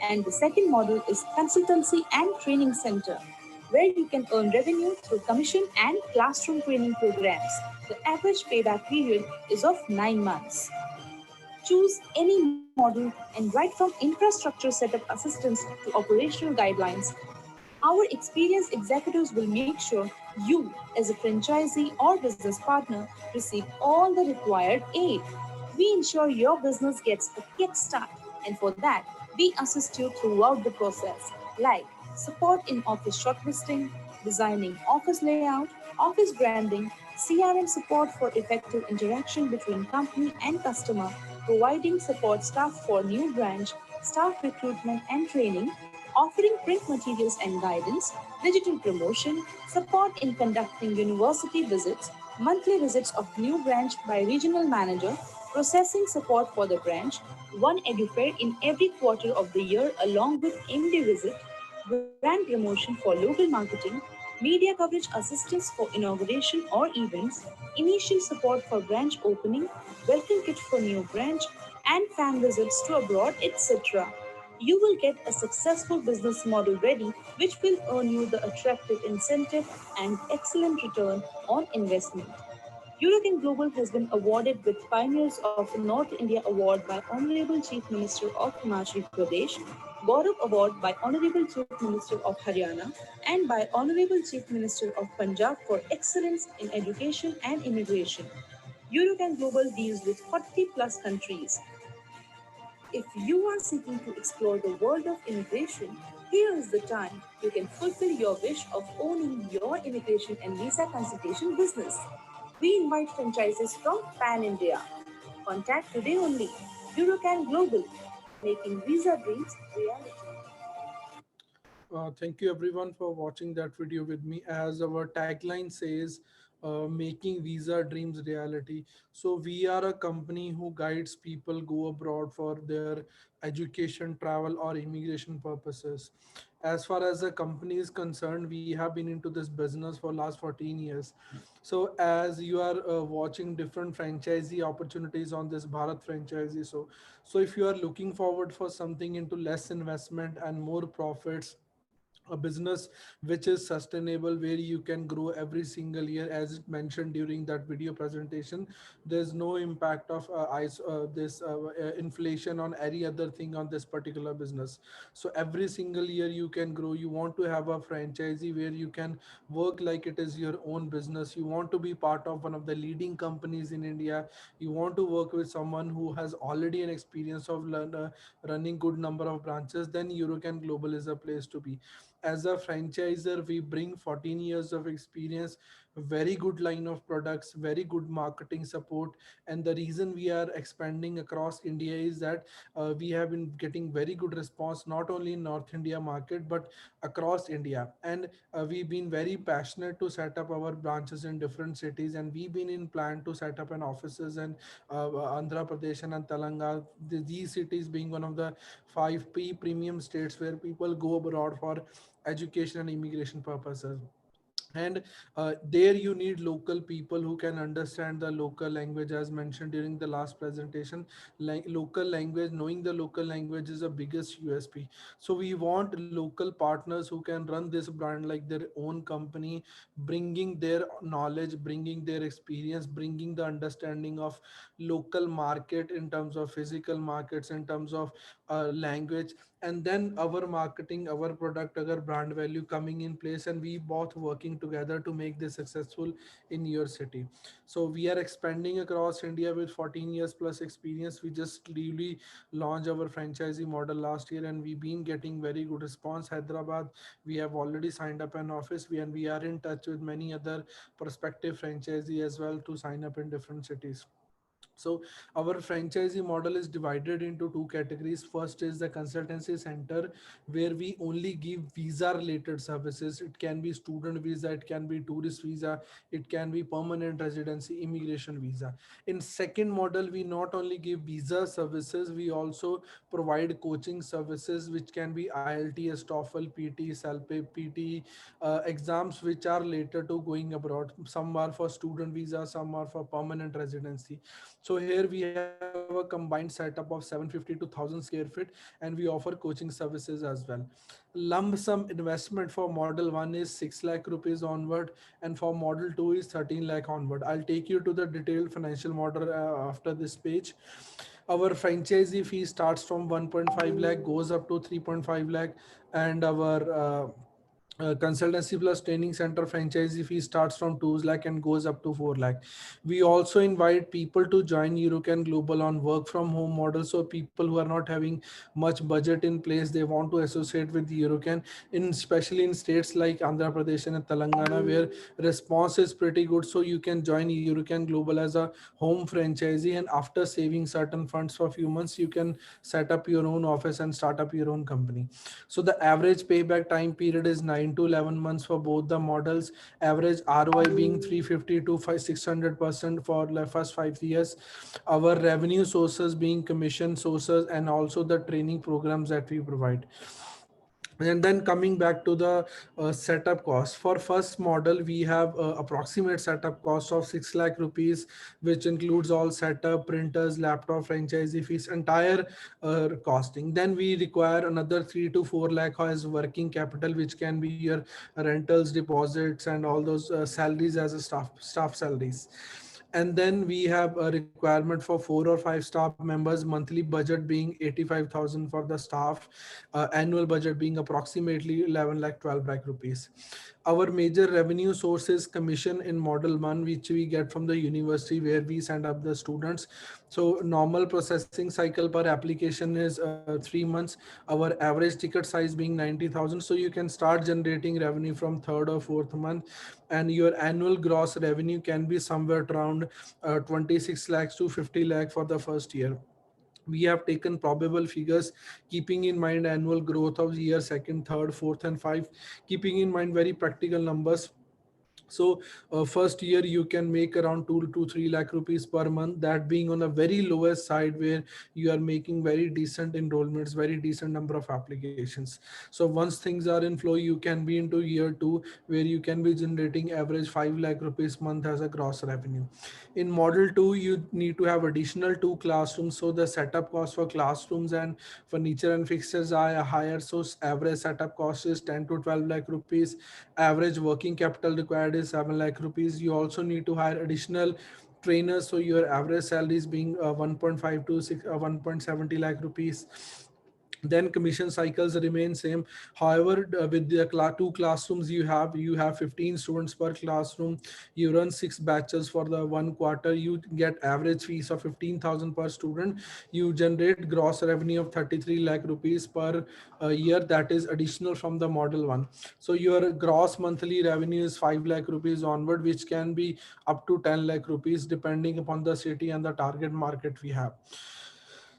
And the second model is consultancy and training center, where you can earn revenue through commission and classroom training programs. The average payback period is of 9 months. Choose any model, and right from infrastructure setup assistance to operational guidelines, our experienced executives will make sure you, as a franchisee or business partner, receive all the required aid. We ensure your business gets a kickstart, and for that, we assist you throughout the process, like support in office shortlisting, designing office layout, office branding, CRM support for effective interaction between company and customer, providing support staff for new branch, staff recruitment and training, offering print materials and guidance, digital promotion, support in conducting university visits, monthly visits of new branch by regional manager, processing support for the branch, one edufair in every quarter of the year along with MD visit, brand promotion for local marketing, media coverage assistance for inauguration or events, initial support for branch opening, welcome kit for new branch, and fan visits to abroad, etc. You will get a successful business model ready, which will earn you the attractive incentive and excellent return on investment. Eurocan Global has been awarded with Pioneers of North India Award by Honorable Chief Minister of Himachal Pradesh, Gaurav Award by Honorable Chief Minister of Haryana, and by Honorable Chief Minister of Punjab for excellence in education and immigration. Eurocan Global deals with 40 plus countries. If you are seeking to explore the world of immigration, here is the time you can fulfill your wish of owning your immigration and visa consultation business. We invite franchises from Pan India. Contact today only. Eurocan Global, making visa dreams reality. Thank you everyone for watching that video with me. As our tagline says, making visa dreams reality. So we are a company who guides people go abroad for their education, travel, or immigration purposes. As far as the company is concerned, we have been into this business for last 14 years. So as you are watching different franchisee opportunities on this Bharat franchisee, so if you are looking forward for something into less investment and more profits, a business which is sustainable, where you can grow every single year, as mentioned during that video presentation. There's no impact of this inflation on any other thing on this particular business. So every single year you can grow. You want to have a franchisee where you can work like it is your own business. You want to be part of one of the leading companies in India. You want to work with someone who has already an experience of running good number of branches. Then Eurocan Global is a place to be. As a franchisor, we bring 14 years of experience, very good line of products, very good marketing support. And the reason we are expanding across India is that we have been getting very good response, not only in North India market, but across India. And we've been very passionate to set up our branches in different cities, and we've been in plan to set up an offices in Andhra Pradesh and Telangana. These cities being one of the 5P premium states where people go abroad for education and immigration purposes. And there you need local people who can understand the local language, as mentioned during the last presentation. Local language, knowing the local language is the biggest USP. So we want local partners who can run this brand like their own company, bringing their knowledge, bringing their experience, bringing the understanding of local market in terms of physical markets, in terms of language, and then our marketing, our product, our brand value coming in place, and we both working together to make this successful in your city. So we are expanding across India with 14 years plus experience. We just really launched our franchisee model last year, and we've been getting very good response. Hyderabad, we have already signed up an office, and we are in touch with many other prospective franchisee as well to sign up in different cities. So our franchisee model is divided into two categories. First is the consultancy center, where we only give visa related services. It can be student visa, it can be tourist visa, it can be permanent residency, immigration visa. In second model, we not only give visa services, we also provide coaching services, which can be IELTS, TOEFL, PT, SELPE, PT exams, which are later to going abroad. Some are for student visa, some are for permanent residency. So here we have a combined setup of 750 to 1000 square feet, and we offer coaching services as well. Lump sum investment for model 1 is 6 lakh rupees onward, and for model 2 is 13 lakh onward. I'll take you to the detailed financial model after this page. Our franchisee fee starts from 1.5 lakh, goes up to 3.5 lakh, and our consultancy plus training center franchisee fee starts from 2 lakh and goes up to 4 lakh. We also invite people to join Eurocan Global on work from home model. So people who are not having much budget in place, they want to associate with Eurocan, in especially in states like Andhra Pradesh and Telangana, where response is pretty good. So you can join Eurocan Global as a home franchisee, and after saving certain funds for a few months, you can set up your own office and start up your own company. So the average payback time period is 9 to 11 months for both the models. Average ROI being 350 to 600% for the first 5 years. Our revenue sources being commission sources and also the training programs that we provide. And then coming back to the setup cost, for first model we have approximate setup cost of 6 lakh rupees, which includes all setup, printers, laptop, franchisee fees, entire costing. Then we require another 3 to 4 lakh as working capital, which can be your rentals, deposits, and all those salaries as a staff salaries. And then we have a requirement for 4 or 5 staff members, monthly budget being 85,000 for the staff, annual budget being approximately 11 lakh 12 lakh rupees. Our major revenue source is commission in model 1, which we get from the university where we send up the students. So normal processing cycle per application is 3 months. Our average ticket size being 90,000, so you can start generating revenue from third or fourth month, and your annual gross revenue can be somewhere around 26 lakhs to 50 lakh for the first year. We have taken probable figures, keeping in mind annual growth of year second, third, fourth, and five, keeping in mind very practical numbers. So first year you can make around 2 to 3 lakh rupees per month, that being on a very lowest side, where you are making very decent enrollments, very decent number of applications. So once things are in flow, you can be into year 2, where you can be generating average 5 lakh rupees month as a gross revenue. In model 2, you need to have additional 2 classrooms, so the setup cost for classrooms and furniture and fixtures are higher. So average setup cost is 10 to 12 lakh rupees. Average working capital required is 7 lakh rupees. You also need to hire additional trainers, so your average salary is being 1.5 to 1.70 lakh rupees. Then commission cycles remain same. However, with the 2 classrooms you have 15 students per classroom. You run 6 batches for the 1 quarter. You get average fees of 15,000 per student. You generate gross revenue of 33 lakh rupees per year. That is additional from the model 1. So your gross monthly revenue is 5 lakh rupees onward, which can be up to 10 lakh rupees depending upon the city and the target market we have.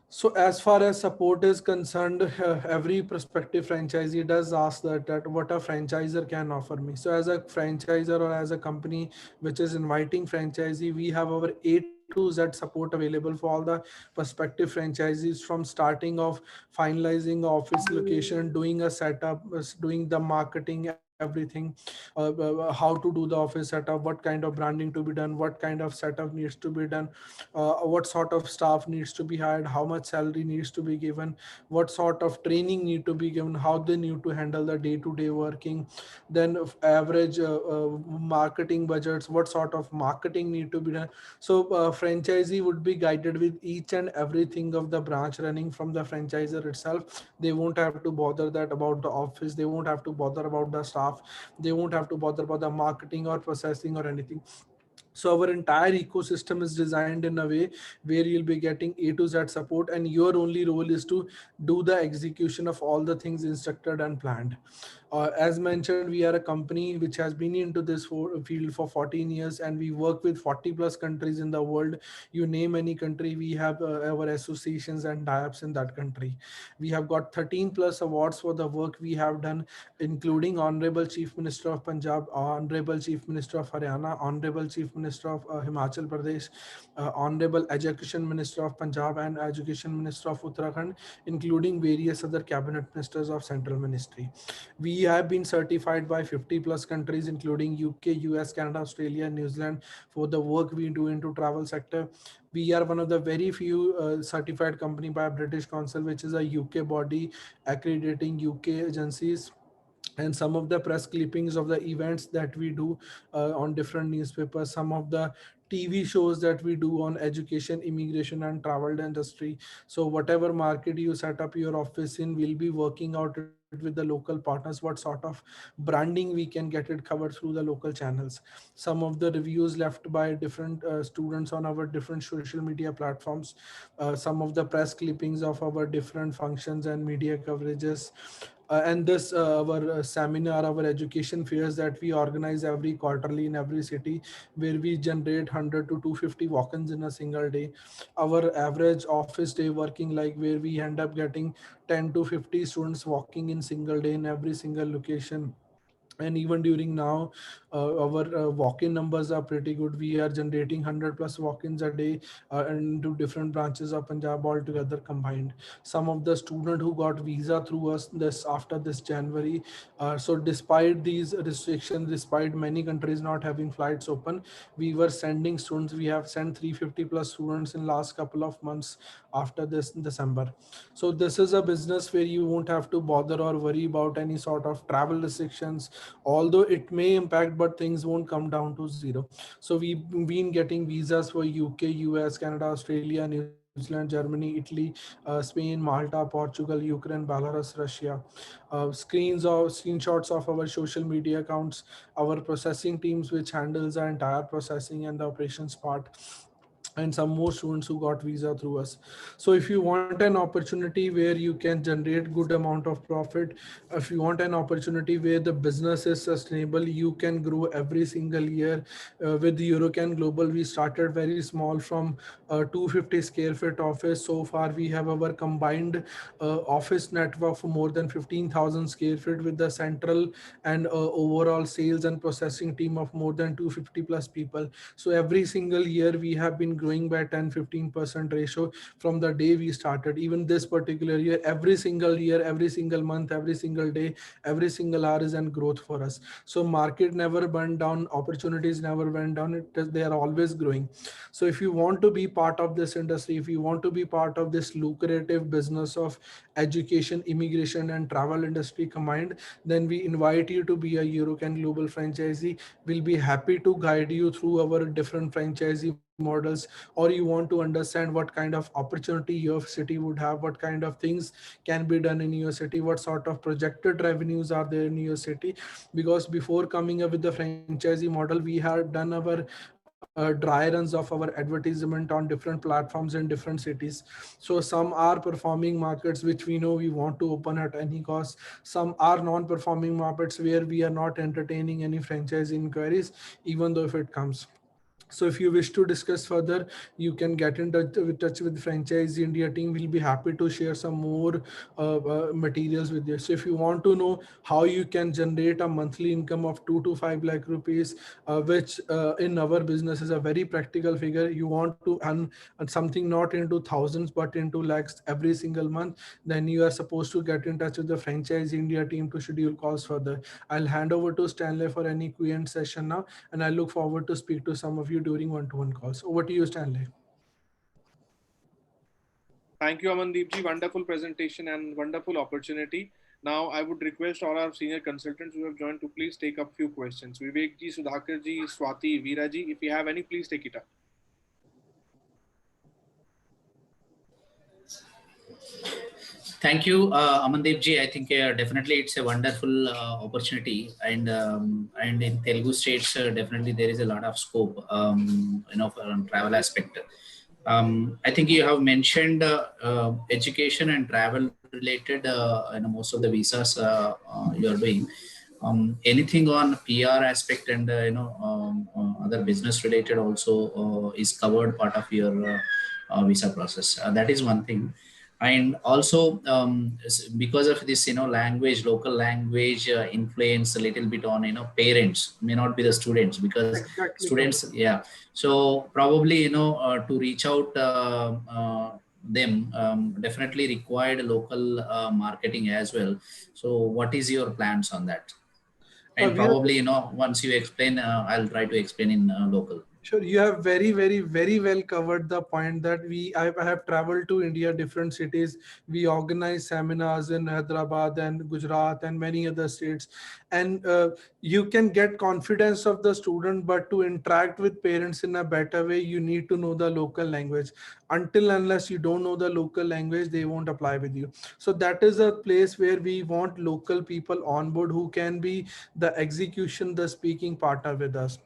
So as far as support is concerned, every prospective franchisee does ask that what a franchisor can offer me. So as a franchisor or as a company which is inviting franchisee, we have our A to Z support available for all the prospective franchisees, from starting of finalizing office location, doing a setup, doing the marketing, everything, how to do the office setup, what kind of branding to be done, what kind of setup needs to be done, what sort of staff needs to be hired, how much salary needs to be given, what sort of training need to be given, how they need to handle the day-to-day working, then average marketing budgets, what sort of marketing need to be done. So franchisee would be guided with each and everything of the branch running from the franchisor itself. They won't have to bother that about the office, they won't have to bother about the staff, they won't have to bother about the marketing or processing or anything. So our entire ecosystem is designed in a way where you'll be getting A to Z support, and your only role is to do the execution of all the things instructed and planned. As mentioned, we are a company which has been into this field for 14 years, and we work with 40 plus countries in the world. You name any country, we have our associations and tie-ups in that country. We have got 13 plus awards for the work we have done, including Honorable Chief Minister of Punjab, Honorable Chief Minister of Haryana, Honorable Chief Minister of Himachal Pradesh, Honorable Education Minister of Punjab, and Education Minister of Uttarakhand, including various other cabinet ministers of central ministry. We have been certified by 50 plus countries, including UK, US, Canada, Australia, New Zealand, for the work we do into travel sector. We are one of the very few certified company by British Council, which is a UK body accrediting UK agencies. And some of the press clippings of the events that we do on different newspapers, some of the TV shows that we do on education, immigration, and travel industry. So whatever market you set up your office in, we'll be working out with the local partners, what sort of branding we can get it covered through the local channels. Some of the reviews left by different students on our different social media platforms, some of the press clippings of our different functions and media coverages, and this our seminar, our education fairs that we organize every quarterly in every city, where we generate 100 to 250 walk-ins in a single day. Our average office day working, like where we end up getting 10 to 50 students walking in single day in every single location. And even during now, our walk-in numbers are pretty good. We are generating 100 plus walk-ins a day, into different branches of Punjab altogether combined. Some of the student who got visa through us this after this January, so despite these restrictions, despite many countries not having flights open, we were sending students. We have sent 350 plus students in last couple of months after this December. So this is a business where you won't have to bother or worry about any sort of travel restrictions, although it may impact, but things won't come down to zero. So we've been getting visas for UK, US, Canada, Australia, New Zealand, Germany, Italy, Spain, Malta, Portugal, Ukraine, Belarus, Russia. Screenshots of our social media accounts, our processing teams which handles the entire processing and the operations part, and some more students who got visa through us. So if you want an opportunity where you can generate good amount of profit, if you want an opportunity where the business is sustainable, you can grow every single year. With Eurocan Global, we started very small from 250 square feet office. So far we have our combined office network for more than 15,000 square feet, with the central and overall sales and processing team of more than 250 plus people. So every single year we have been growing by 10-15% ratio from the day we started. Even this particular year, every single year, every single month, every single day, every single hour is in growth for us. So market never went down, opportunities never went down. They are always growing. So if you want to be part of this industry, if you want to be part of this lucrative business of education, immigration, and travel industry combined, then we invite you to be a Eurocan Global franchisee. We'll be happy to guide you through our different franchisee models, or you want to understand what kind of opportunity your city would have, what kind of things can be done in your city, what sort of projected revenues are there in your city. Because before coming up with the franchisee model, we had done our dry runs of our advertisement on different platforms in different cities. So some are performing markets which we know we want to open at any cost. Some are non-performing markets where we are not entertaining any franchise inquiries, even though if it comes. So if you wish to discuss further, you can get in touch with Franchise India team. We'll be happy to share some more materials with you. So if you want to know how you can generate a monthly income of 2 to 5 lakh rupees, which in our business is a very practical figure, you want to earn something not into thousands but into lakhs every single month, then you are supposed to get in touch with the Franchise India team to schedule calls further. I'll hand over to Stanley for any Q&A session now, and I look forward to speak to some of you during one-to-one calls. Over to you, Stanley. Thank you, Amandeep ji. Wonderful presentation and wonderful opportunity. Now, I would request all our senior consultants who have joined to please take up few questions. Vivek ji, Sudhakar ji, Swati, Veera ji, if you have any, please take it up. Thank you, Amandeep ji. I think definitely it's a wonderful opportunity, and in Telugu states definitely there is a lot of scope, for travel aspect. I think you have mentioned education and travel related, most of the visas you are doing. Anything on PR aspect and other business related also is covered part of your visa process. That is one thing. And also because of this language, local language influence a little bit on parents, may not be the students, because Exactly. students, yeah. So probably to reach out them definitely required local marketing as well. So what is your plans on that? And probably once you explain, I'll try to explain in local. Sure, you have very well covered the point that I have traveled to India, different cities. We organize seminars in Hyderabad and Gujarat and many other states, and you can get confidence of the student, but to interact with parents in a better way, you need to know the local language. Until unless you don't know the local language, they won't apply with you. So that is a place where we want local people on board who can be the execution, the speaking partner with us.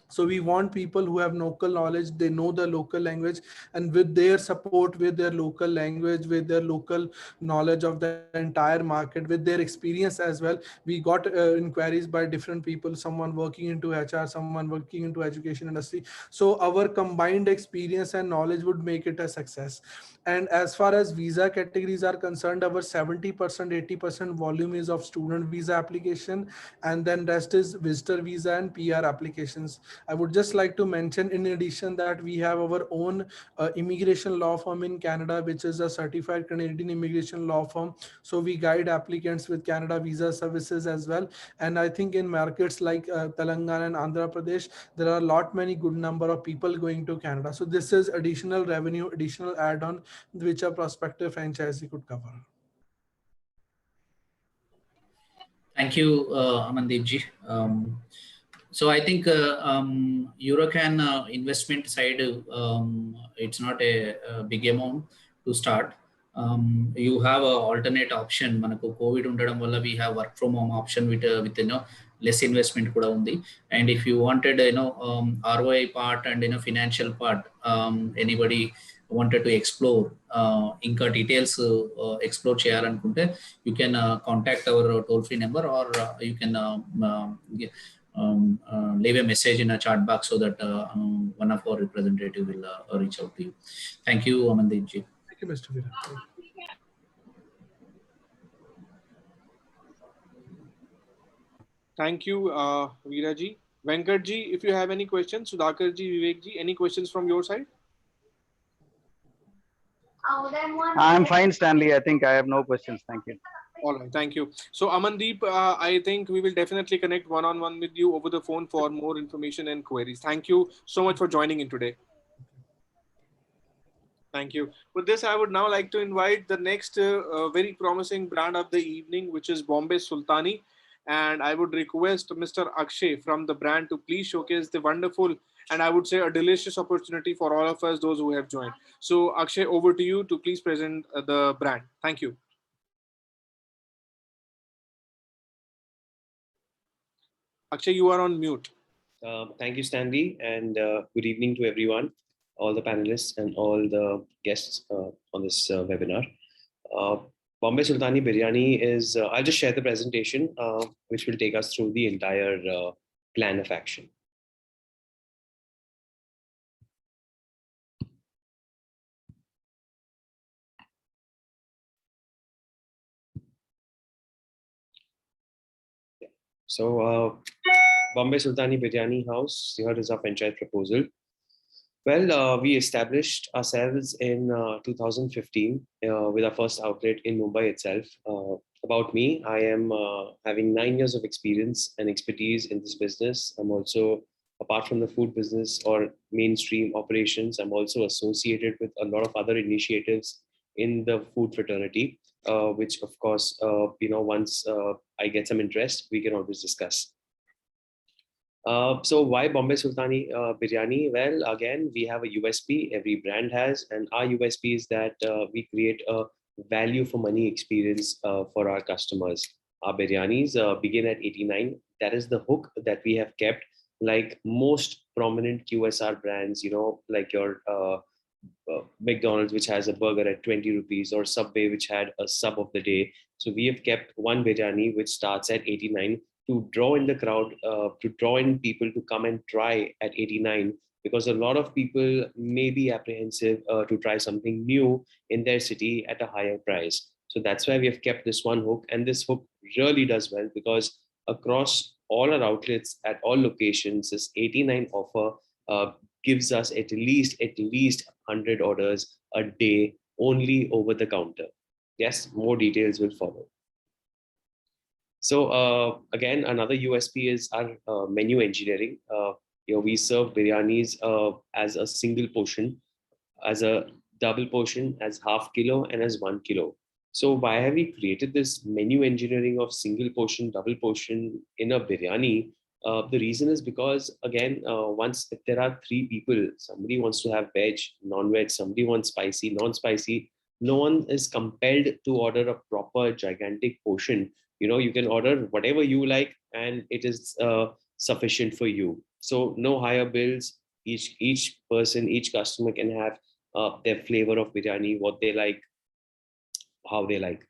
So we want people who have local knowledge, they know the local language, and with their support, with their local language, with their local knowledge of the entire market, with their experience as well. We got inquiries by different people, someone working into HR, someone working into education industry. So our combined experience and knowledge would make it a success. And as far as visa categories are concerned, our 70% 80% volume is of student visa application, and then rest is visitor visa and PR applications. I would just like to mention in addition that we have our own immigration law firm in Canada, which is a certified Canadian immigration law firm. So we guide applicants with Canada visa services as well. And I think in markets like Telangana and Andhra Pradesh, there are a lot many good number of people going to Canada. So this is additional revenue, additional add-on which a prospective franchisee could cover. Thank you, Amandeep ji. So I think Eurocan investment side, it's not a big amount to start. You have a alternate option. Manaku COVID undadam valla we have work from home option with less investment kuda undi. And if you wanted ROI part and financial part, anybody wanted to explore ఇంకా details explore చేయాలనుకుంటే you can contact our toll free number, or you can leave a message in a chat box so that one of our representative will reach out to you. Thank you, Amandeep ji. Thank you, Mr. Veera. Thank you, Veera ji. Venkat ji, if you have any questions, Sudhakar ji, Vivek ji, any questions from your side? I'm fine, Stanley. I think I have no questions. Thank you. All right, thank you. So Amandeep, I think we will definitely connect one-on-one with you over the phone for more information and queries. Thank you so much for joining in today. Thank you. With this, I would now like to invite the next very promising brand of the evening, which is Bombay Sultani. And I would request Mr. Akshay from the brand to please showcase the wonderful and I would say a delicious opportunity for all of us, those who have joined. So Akshay, over to you to please present the brand. Thank you. Akshay, you are on mute. Thank you, Stanley, and good evening to everyone, all the panelists and all the guests on this webinar. Bombay Sultani Biryani is, I'll just share the presentation, which will take us through the entire plan of action. So Bombay Sultani Biryani House, here is our franchise proposal. Well, we established ourselves in 2015 with our first outlet in Mumbai itself. About me, I am having 9 years of experience and expertise in this business. I'm also, apart from the food business or mainstream operations, I'm also associated with a lot of other initiatives in the food fraternity, which of course, once I get some interest, we can always discuss. So why Bombay Sultani Biryani? Well, again, we have a USP, every brand has, and our USP is that we create a value for money experience for our customers. Our biryanis begin at 89. That is the hook that we have kept, like most prominent QSR brands, like your McDonald's, which has a burger at 20 rupees, or Subway, which had a sub of the day. So we have kept one biryani, which starts at 89, to draw in the crowd, to draw in people to come and try at 89, because a lot of people may be apprehensive to try something new in their city at a higher price. So that's why we have kept this one hook, and this hook really does well, because across all our outlets at all locations, this 89 offer gives us at least 100 orders a day only over the counter. Yes, more details will follow. So again, another USP is our menu engineering. We serve biryanis as a single portion, as a double portion, as half kilo, and as 1 kilo. So why have we created this menu engineering of single portion, double portion in a biryani? The reason is because, again, once if there are three people, somebody wants to have veg, non-veg, somebody wants spicy, non-spicy, no one is compelled to order a proper gigantic portion. You can order whatever you like, and it is sufficient for you. So no higher bills. Each person, each customer can have their flavor of biryani, what they like, how they like.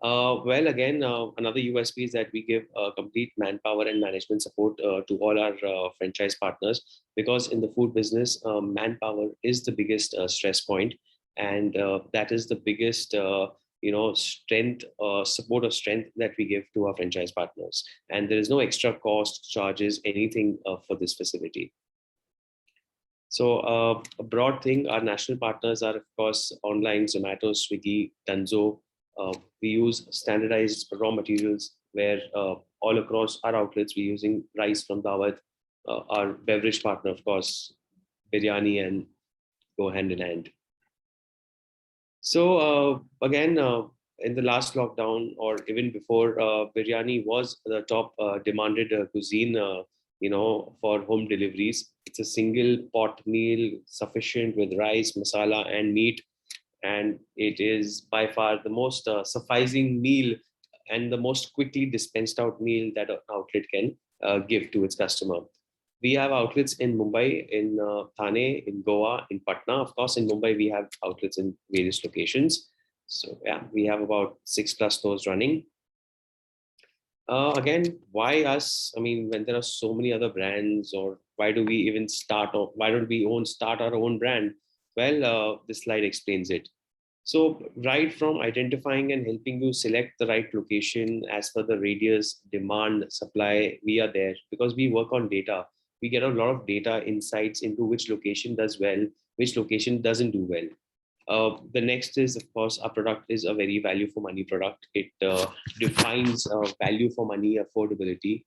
Well, again, another USP is that we give complete manpower and management support to all our franchise partners, because in the food business, manpower is the biggest stress point, and that is the biggest strength, support or strength that we give to our franchise partners. And there is no extra cost, charges, anything for this facility. So a broad thing, our national partners are, of course, online, Zomato, Swiggy, Dunzo. We use standardized raw materials where all across our outlets, we're using rice from Dawat. Our beverage partner, of course, biryani, and go hand in hand. So again, in the last lockdown or even before, biryani was the top demanded cuisine, for home deliveries. It's a single pot meal, sufficient with rice, masala, and meat. And it is by far the most sufficing meal and the most quickly dispensed out meal that an outlet can give to its customer. We have outlets in Mumbai, in Thane, in Goa, in Patna. Of course, in Mumbai, we have outlets in various locations. So yeah, we have about 6+ stores running. Again, why us? I mean, when there are so many other brands, or why do we even start, or why don't we start our own brand? Well, this slide explains it. So right from identifying and helping you select the right location as per the radius, demand, supply, we are there because we work on data. We get a lot of data insights into which location does well, which location doesn't do well. The next is, of course, our product is a very value for money product. It defines value for money affordability.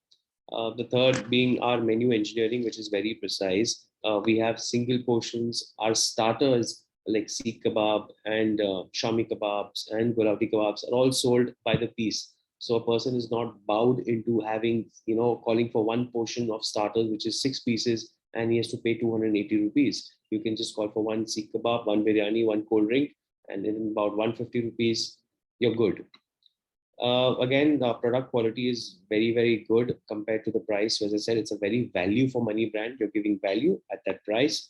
The third being our menu engineering, which is very precise. We have single portions. Our starters like Sikh kebab and Shami kebabs and Gulati kebabs are all sold by the piece. So a person is not bowed into having, calling for one portion of starters, which is 6 pieces, and he has to pay 280 rupees. You can just call for one Sikh kebab, one biryani, one cold drink, and in about 150 rupees, you're good. Again, the product quality is very, very good compared to the price. So as I said, it's a very value for money brand. You're giving value at that price.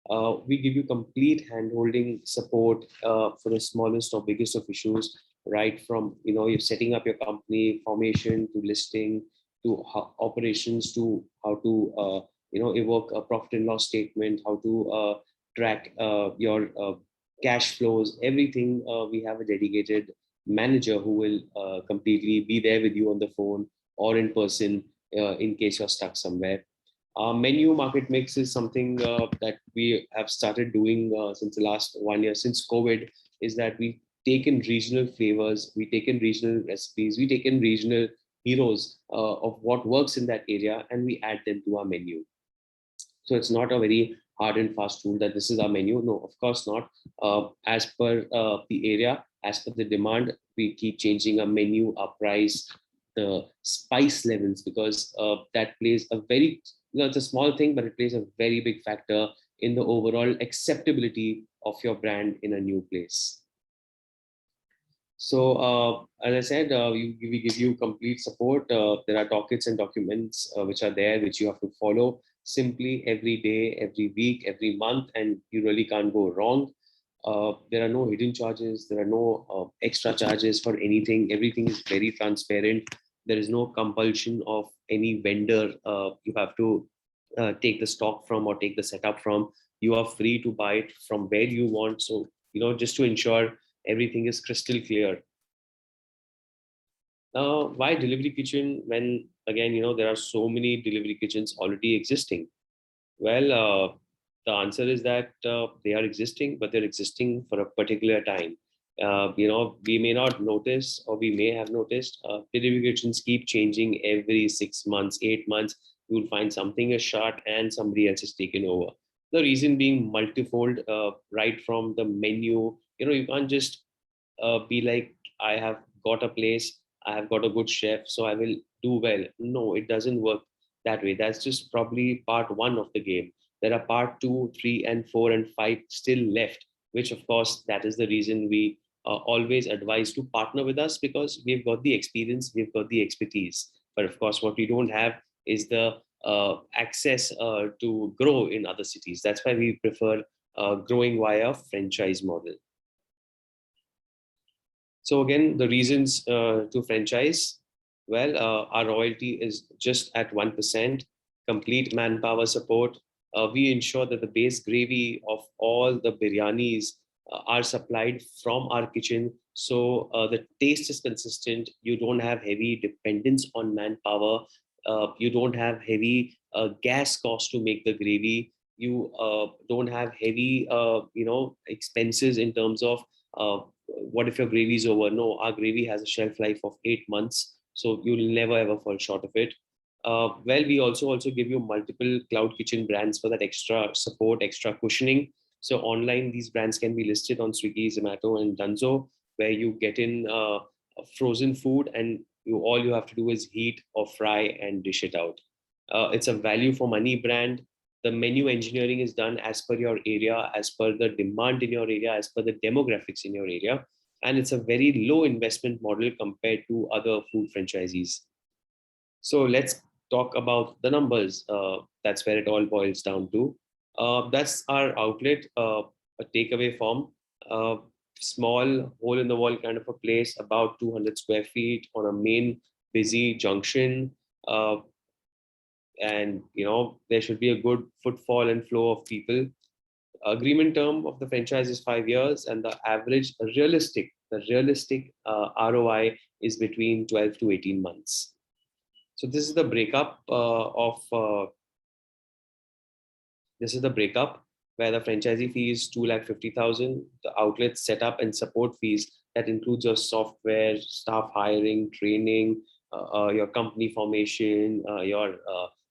We give you complete hand-holding support for the smallest or biggest of issues, right from, you're setting up your company, formation to listing, to operations, to how to, evoke a profit and loss statement, how to track your cash flows, everything. We have a dedicated manager who will completely be there with you on the phone or in person in case you're stuck somewhere. Menu market mix is something that we have started doing since the last 1 year, since COVID, is that we take in regional flavors, we take in regional recipes, we take in regional heroes of what works in that area, and we add them to our menu. So it's not a very hard and fast rule that this is our menu. No, of course not. As per the area, as per the demand, we keep changing our menu, our price, the spice levels, because that plays a very, it's a small thing, but it plays a very big factor in the overall acceptability of your brand in a new place. So as I said, we give you complete support. There are dockets and documents which are there, which you have to follow simply every day, every week, every month, and you really can't go wrong. There are no hidden charges. There are no extra charges for anything. Everything is very transparent. There is no compulsion of any vendor. You have to take the stock from or take the setup from. You are free to buy it from where you want. So, just to ensure everything is crystal clear. Why delivery kitchen when, again, there are so many delivery kitchens already existing? Well, the answer is that they are existing, but they're existing for a particular time. We may not notice, or we may have noticed, delivery kitchens keep changing every 6 months, 8 months. you'll find something is shut and somebody else is taken over. The reason being multifold, right from the menu. You can't just be like, I have got a place, I have got a good chef, so I will do well. No, it doesn't work that way. That's just probably part one of the game. There are part 2, 3, and 4 and 5 still left, which of course, that is the reason we always advise to partner with us, because we've got the experience, we've got the expertise. But of course, what we don't have is the access to grow in other cities. That's why we prefer growing via franchise model. So again, the reasons to franchise, well, our royalty is just at 1%, complete manpower support. We ensure that the base gravy of all the biryanis are supplied from our kitchen. So the taste is consistent. You don't have heavy dependence on manpower. You don't have heavy gas cost to make the gravy. You don't have heavy, expenses in terms of what if your gravy is over? No, our gravy has a shelf life of 8 months, so you'll never ever fall short of it. Well, we also give you multiple cloud kitchen brands for that extra support, extra cushioning. So online, these brands can be listed on Swiggy, Zomato, and Dunzo, where you get in frozen food, and all you have to do is heat or fry and dish it out. It's a value for money brand. The menu engineering is done as per your area, as per the demand in your area, as per the demographics in your area. And it's a very low investment model compared to other food franchisees. So let's talk about the numbers. That's where it all boils down to. That's our outlet, a takeaway form, small hole in the wall kind of a place, about 200 square feet on a main busy junction. And there should be a good footfall and flow of people. Agreement term of the franchise is 5 years, and the average realistic ROI is between 12 to 18 months. So this is the breakup where the franchisee fee is 2,50,000. The outlet setup and support fees, that includes your software, staff hiring, training, your company formation, your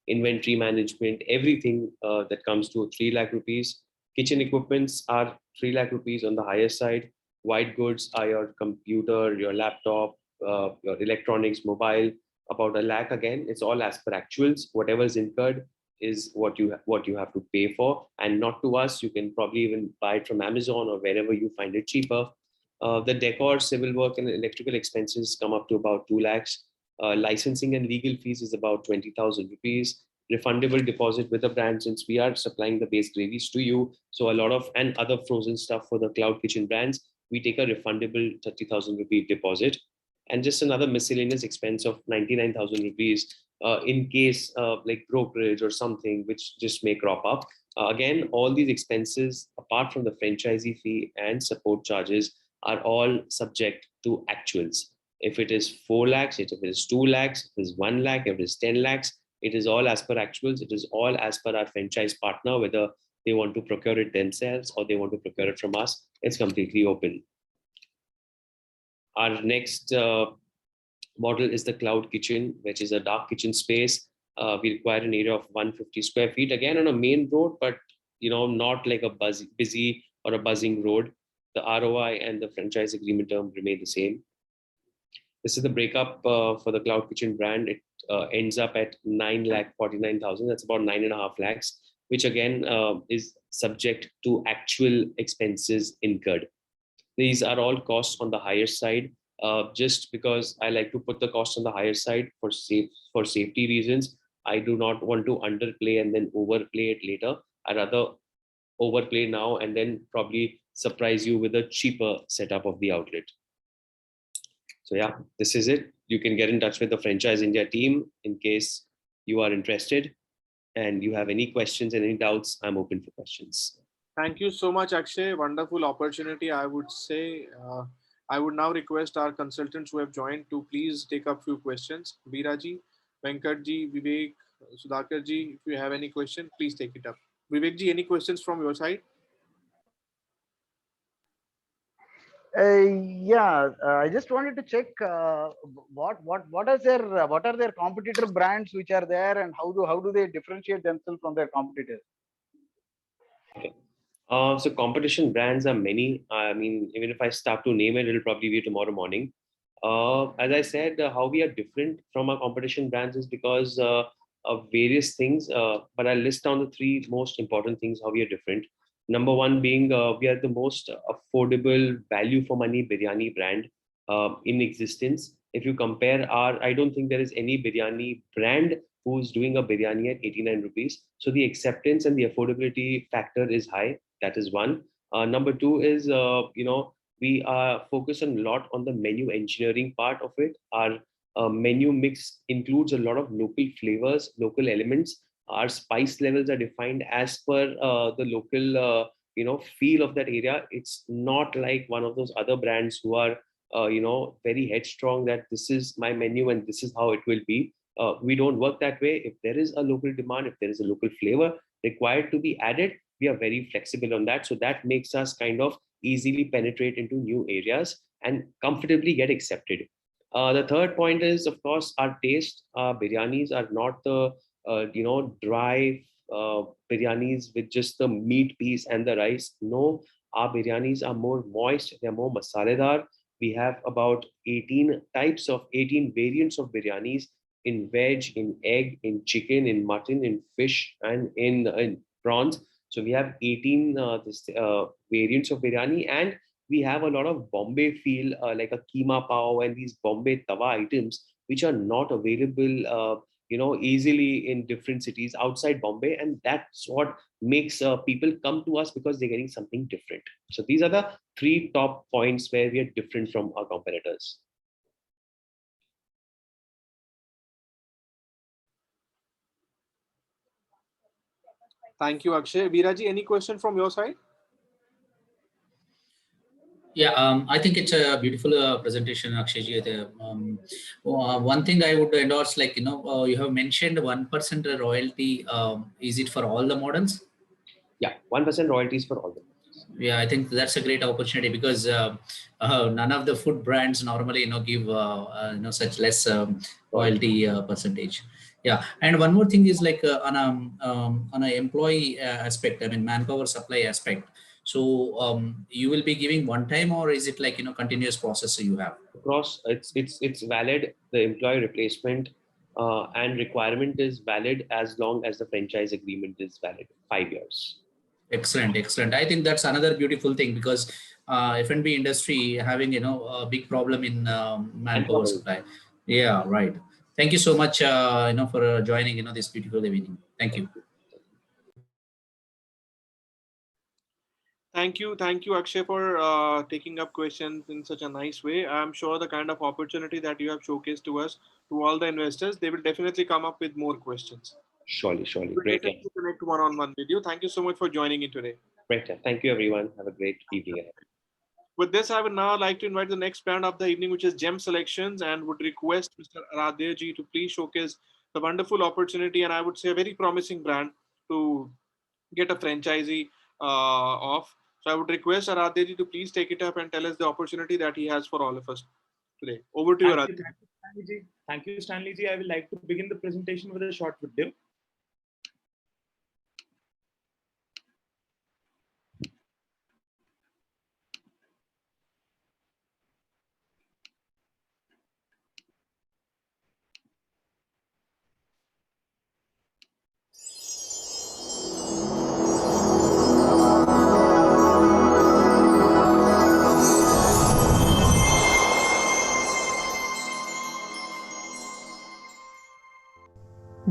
inventory management, everything that comes to 3 lakh rupees. Kitchen equipments are 3 lakh rupees on the higher side. White goods are your computer, your laptop, your electronics, mobile, about 1 lakh. Again, it's all as per actuals. Whatever is incurred is what you have to pay for, and not to us. You can probably even buy it from Amazon or wherever you find it cheaper. The decor, civil work, and electrical expenses come up to about 2 lakhs. Licensing and legal fees is about 20,000 rupees. Refundable deposit with the brand, since we are supplying the base gravies to you. So a lot of, and other frozen stuff for the cloud kitchen brands, we take a refundable 30,000 rupee deposit. And just another miscellaneous expense of 99,000 rupees in case like brokerage or something which just may crop up. Again, all these expenses, apart from the franchisee fee and support charges, are all subject to actuals. If it is 4 lakhs, if it is 2 lakhs, if it is 1 lakh, if it is 10 lakhs, it is all as per actuals. It is all as per our franchise partner, whether they want to procure it themselves or they want to procure it from us. It's completely open. Our next model is the cloud kitchen, which is a dark kitchen space. We require an area of 150 square feet, again on a main road, but not like a busy or a buzzing road. The ROI and the franchise agreement term remain the same. This is the breakup for the cloud kitchen brand. It ends up at 9,49,000. That's about 9.5 lakhs, which again is subject to actual expenses incurred. These are all costs on the higher side. Just because I like to put the cost on the higher side for safety reasons. I do not want to underplay and then overplay it later. I rather overplay now and then probably surprise you with a cheaper setup of the outlet. So yeah, this is it. You can get in touch with the Franchiseindia team in case you are interested, and you have any questions and any doubts. I'm open for questions. Thank you so much, Akshay. Wonderful opportunity, I would say. I would now request our consultants who have joined to please take up few questions. Biraji, Venkatji, Vivek, Sudhakarji, if you have any question, please take it up. Vivekji, any questions from your side? I just wanted to check what are their competitor brands which are there, and how do they differentiate themselves from their competitors? Okay. So competition brands are many. I mean, even if I start to name it, it'll probably be tomorrow morning. As I said, how we are different from our competition brands is because of various things. But I'll list down the three most important things how we are different. Number one being we are the most affordable value for money biryani brand in existence. If you compare I don't think there is any biryani brand who's doing a biryani at 89 rupees. So the acceptance and the affordability factor is high. That is one. Number two is, we are focused a lot on the menu engineering part of it. Our menu mix includes a lot of local flavors, local elements. Our spice levels are defined as per the local, feel of that area. It's not like one of those other brands who are, very headstrong that this is my menu and this is how it will be. We don't work that way. If there is a local demand, if there is a local flavor required to be added, we are very flexible on that. So that makes us kind of easily penetrate into new areas and comfortably get accepted. The third point is, of course, our taste. Biryanis are not the dry biryanis with just the meat piece and the rice. No, our biryanis are more moist. They're more masaledar. We have about 18 variants of biryanis in veg, in egg, in chicken, in mutton, in fish, and in prawns. So we have 18 variants of biryani, and we have a lot of Bombay feel, like a keema pao and these Bombay tawa items, which are not available, easily in different cities outside Bombay, and that's what makes people come to us because they're getting something different. So these are the three top points where we are different from our competitors. Thank you, Akshay. Veeraji, any question from your side? Yeah, I think it's a beautiful presentation, Akshayji. One thing I would endorse, you have mentioned 1% royalty. Is it for all the models? Yeah, 1% royalties for all the models. Yeah, I think that's a great opportunity because none of the food brands normally, give such less royalty percentage. Yeah, and one more thing is on an employee aspect. I mean, manpower supply aspect. So you will be giving one time, or is it continuous process you have? Across, it's valid. The employee replacement and requirement is valid as long as the franchise agreement is valid, 5 years. Excellent, excellent. I think that's another beautiful thing because F&B industry having a big problem in manpower supply. Yeah, right. Thank you so much for joining this beautiful evening. Thank you. Thank you, Akshay, for taking up questions in such a nice way. I'm sure the kind of opportunity that you have showcased to us, to all the investors, they will definitely come up with more questions. Surely. We'll Great. definitely connect one-on-one with you. Thank you so much for joining in today. Great. Thank you, everyone. Have a great evening ahead. With this, I would now like to invite the next brand of the evening, which is Gem Selections, and would request Mr. Aradhya ji to please showcase the wonderful opportunity, and I would say a very promising brand to get a franchisee of. So I would request Aradhya ji to please take it up and tell us the opportunity that he has for all of us today. Over to you, Aradhya. Thank you, Stanley ji. I would like to begin the presentation with a short video.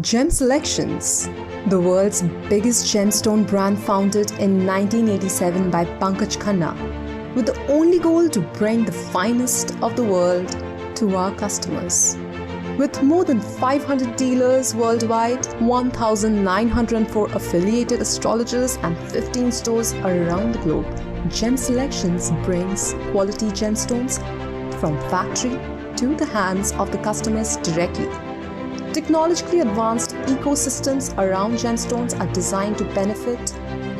Gem Selections, the world's biggest gemstone brand founded in 1987 by Pankaj Khanna, with the only goal to bring the finest of the world to our customers. With more than 500 dealers worldwide, 1,904 affiliated astrologers and 15 stores around the globe, Gem Selections brings quality gemstones from factory to the hands of the customers directly. Technologically advanced ecosystems around gemstones are designed to benefit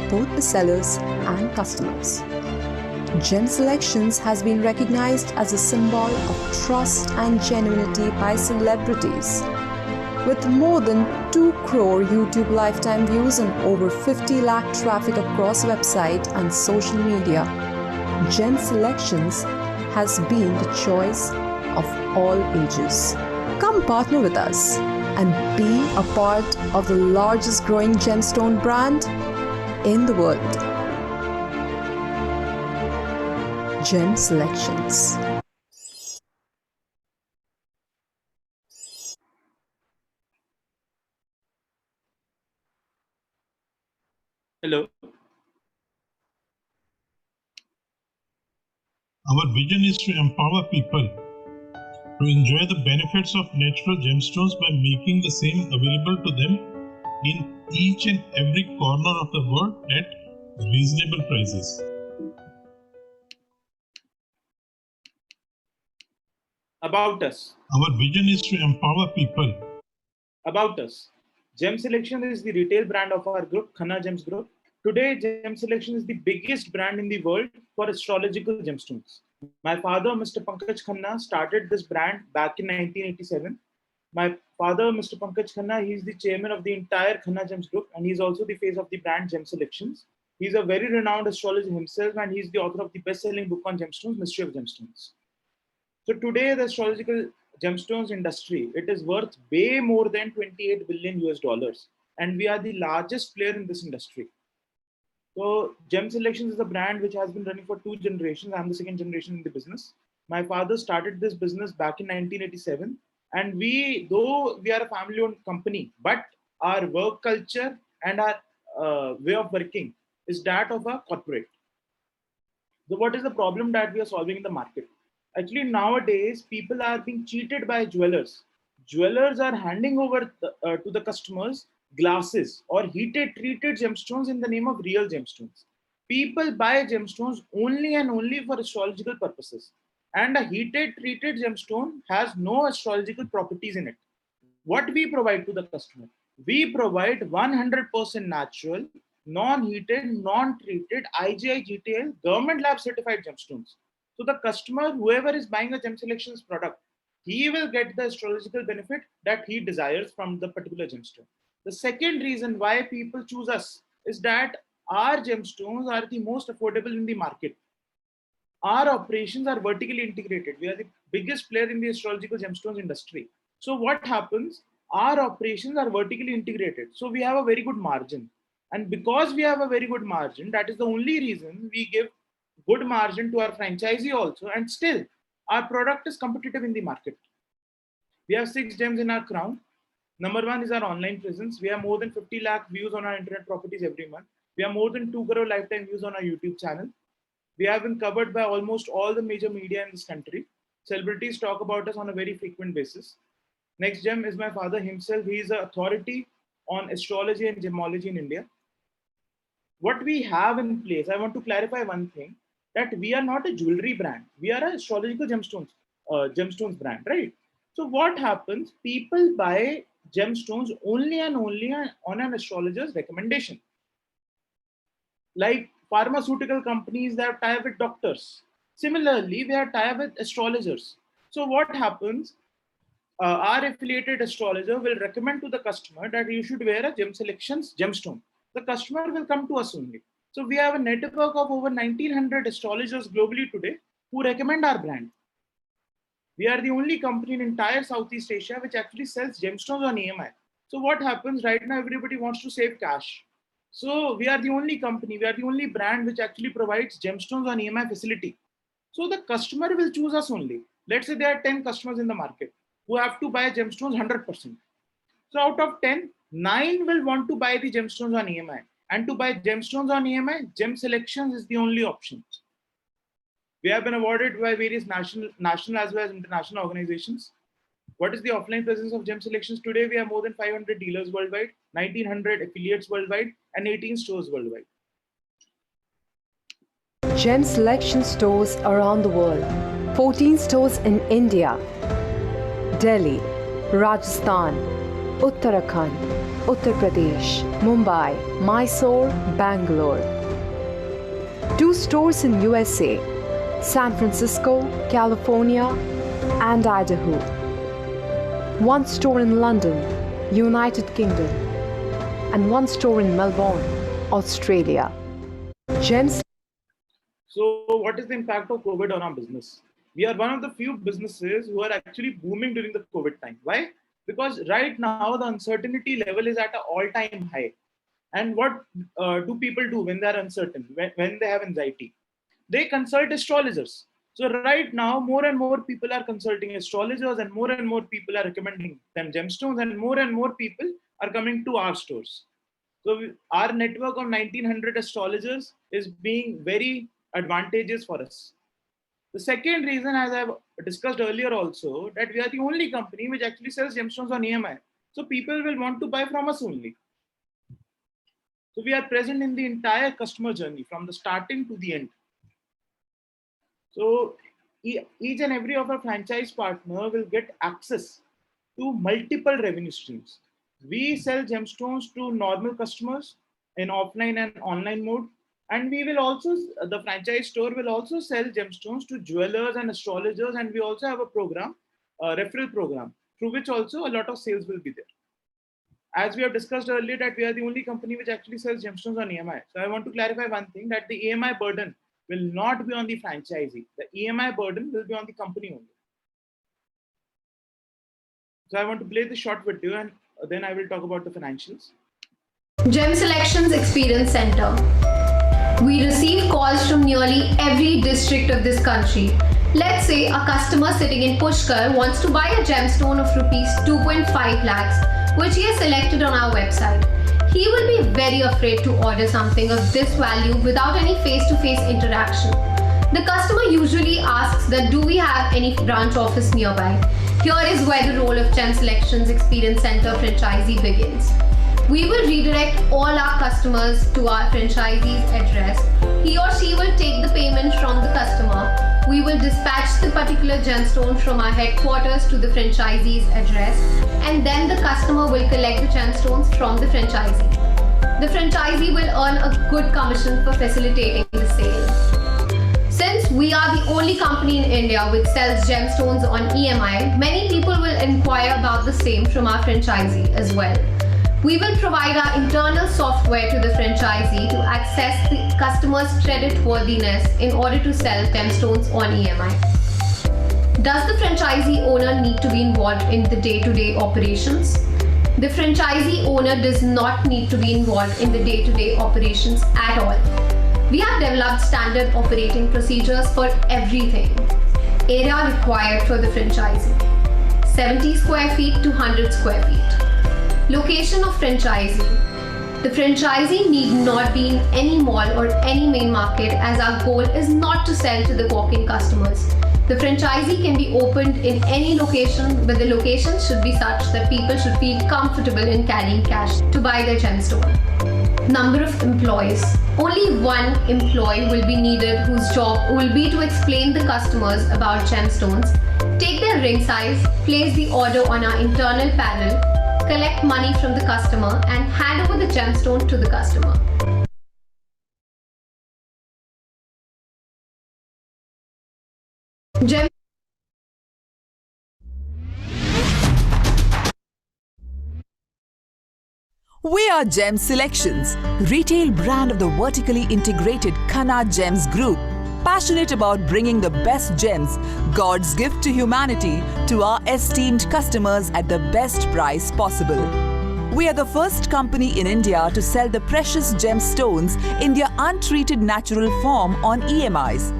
both the sellers and customers. Gem Selections has been recognized as a symbol of trust and genuinity by celebrities. With more than 2 crore YouTube lifetime views and over 50 lakh traffic across website and social media, Gem Selections has been the choice of all ages. Come partner with us and be a part of the largest growing gemstone brand in the world. Gem Selections. Hello. Our vision is to empower people to enjoy the benefits of natural gemstones by making the same available to them in each and every corner of the world at reasonable prices. About us. Our vision is to empower people. About us. Gem Selection is the retail brand of our group, Khanna Gems Group. Today, Gem Selection is the biggest brand in the world for astrological gemstones. My father, Mr. Pankaj Khanna, started this brand back in 1987. My father, Mr. Pankaj Khanna, he is the chairman of the entire Khanna Gems Group, and he is also the face of the brand Gem Selections. He is a very renowned astrologer himself, and he is the author of the best-selling book on gemstones, Mystery of Gemstones. So today, the astrological gemstones industry, it is worth way more than 28 billion US dollars, and we are the largest player in this industry. So Gem Selections is a brand which has been running for 2 generations. I'm the second generation in the business. My father started this business back in 1987, and though we are a family-owned company, but our work culture and our way of working is that of a corporate. So what is the problem that we are solving in the market? Actually, nowadays, people are being cheated by jewelers. Jewelers are handing over to the customers glasses or heated treated gemstones in the name of real gemstones. People buy gemstones only and only for astrological purposes. And a heated treated gemstone has no astrological properties in it. What we provide to the customer? We provide 100% natural, non-heated, non-treated, IGI GTL, government lab certified gemstones. So the customer, whoever is buying a Gem Selections product, he will get the astrological benefit that he desires from the particular gemstone. The second reason why people choose us is that our gemstones are the most affordable in the market. Our operations are vertically integrated. We are the biggest player in the astrological gemstones industry. So what happens? Our operations are vertically integrated. So we have a very good margin. And because we have a very good margin, that is the only reason we give good margin to our franchisee also. And still, our product is competitive in the market. We have 6 gems in our crown. Number 1 is our online presence. We have more than 50 lakh views on our internet properties every month. We have more than 2 crore lifetime views on our YouTube channel. We have been covered by almost all the major media in this country. Celebrities talk about us on a very frequent basis. Next gem is my father himself. He is an authority on astrology and gemology in India. What we have in place, I want to clarify one thing, that we are not a jewelry brand. We are an astrological gemstones brand, right? So what happens? People buy gemstones only and only on an astrologer's recommendation. Like pharmaceutical companies, they have tie-up with doctors. Similarly, we have tie-up with astrologers. So what happens? Our affiliated astrologer will recommend to the customer that you should wear a Gem Selections gemstone. The customer will come to us only. So we have a network of over 1900 astrologers globally today who recommend our brand. We are the only company in entire Southeast Asia which actually sells gemstones on EMI. So what happens right now? Everybody wants to save cash. So we are the only company, we are the only brand which actually provides gemstones on EMI facility. So the customer will choose us only. Let's say there are 10 customers in the market who have to buy gemstones 100%. So out of 10, 9 will want to buy the gemstones on EMI. And to buy gemstones on EMI, Gem Selections is the only option. We have been awarded by various national as well as international organizations. What is the offline presence of Gem Selections today? We have more than 500 dealers worldwide, 1900 affiliates worldwide, and 18 stores worldwide. Gem Selection stores around the world. 14 stores in India, Delhi, Rajasthan, Uttarakhand, Uttar Pradesh, Mumbai, Mysore, Bangalore. 2 stores in USA, San Francisco, California, and Idaho. 1 store in London, United Kingdom, and 1 store in Melbourne, Australia. Gems. So what is the impact of COVID on our business? We are one of the few businesses who are actually booming during the COVID time. Why? Because right now the uncertainty level is at an all-time high. And what do people do when they are uncertain, when they have anxiety? They consult astrologers. So right now, more and more people are consulting astrologers, and more people are recommending them gemstones, and more people are coming to our stores. So our network of 1900 astrologers is being very advantageous for us. The second reason, as I've discussed earlier also, that we are the only company which actually sells gemstones on EMI. So people will want to buy from us only. So we are present in the entire customer journey from the starting to the end. So each and every of our franchise partner will get access to multiple revenue streams. We sell gemstones to normal customers in offline and online mode. And we will also, the franchise store will also sell gemstones to jewelers and astrologers. And we also have a program, a referral program, through which also a lot of sales will be there. As we have discussed earlier, that we are the only company which actually sells gemstones on EMI. So I want to clarify one thing, that the EMI burden will not be on the franchisee. The EMI burden will be on the company only. So I want to play the short video, and then I will talk about the financials. Gem Selections Experience Center. We receive calls from nearly every district of this country. Let's say a customer sitting in Pushkar wants to buy a gemstone of rupees 2.5 lakhs, which he has selected on our website. He will be very afraid to order something of this value without any face-to-face interaction. The customer usually asks that do we have any branch office nearby? Here is where the role of Gem Selections Experience Center franchisee begins. We will redirect all our customers to our franchisee's address. He or she will take the payment from the customer. We will dispatch the particular gemstone from our headquarters to the franchisee's address, and then the customer will collect the gemstones from the franchisee. The franchisee will earn a good commission for facilitating the sale. Since we are the only company in India which sells gemstones on EMI, many people will inquire about the same from our franchisee as well. We will provide our internal software to the franchisee to access the customer's credit worthiness in order to sell gemstones on EMI. Does the franchisee owner need to be involved in the day-to-day operations? The franchisee owner does not need to be involved in the day-to-day operations at all. We have developed standard operating procedures for everything. Area required for the franchisee: 70 square feet to 100 square feet. Location of franchisee. The franchisee need not be in any mall or any main market, as our goal is not to sell to the walk-in customers. The franchisee can be opened in any location, but the location should be such that people should feel comfortable in carrying cash to buy their gemstone. Number of employees. Only one employee will be needed, whose job will be to explain the customers about gemstones, take their ring size, place the order on our internal panel, collect money from the customer, and hand over the gemstone to the customer. We are Gem Selections, retail brand of the vertically integrated Khanna Gems Group, passionate about bringing the best gems, God's gift to humanity, to our esteemed customers at the best price possible. We are the first company in India to sell the precious gemstones in their untreated natural form on EMIs.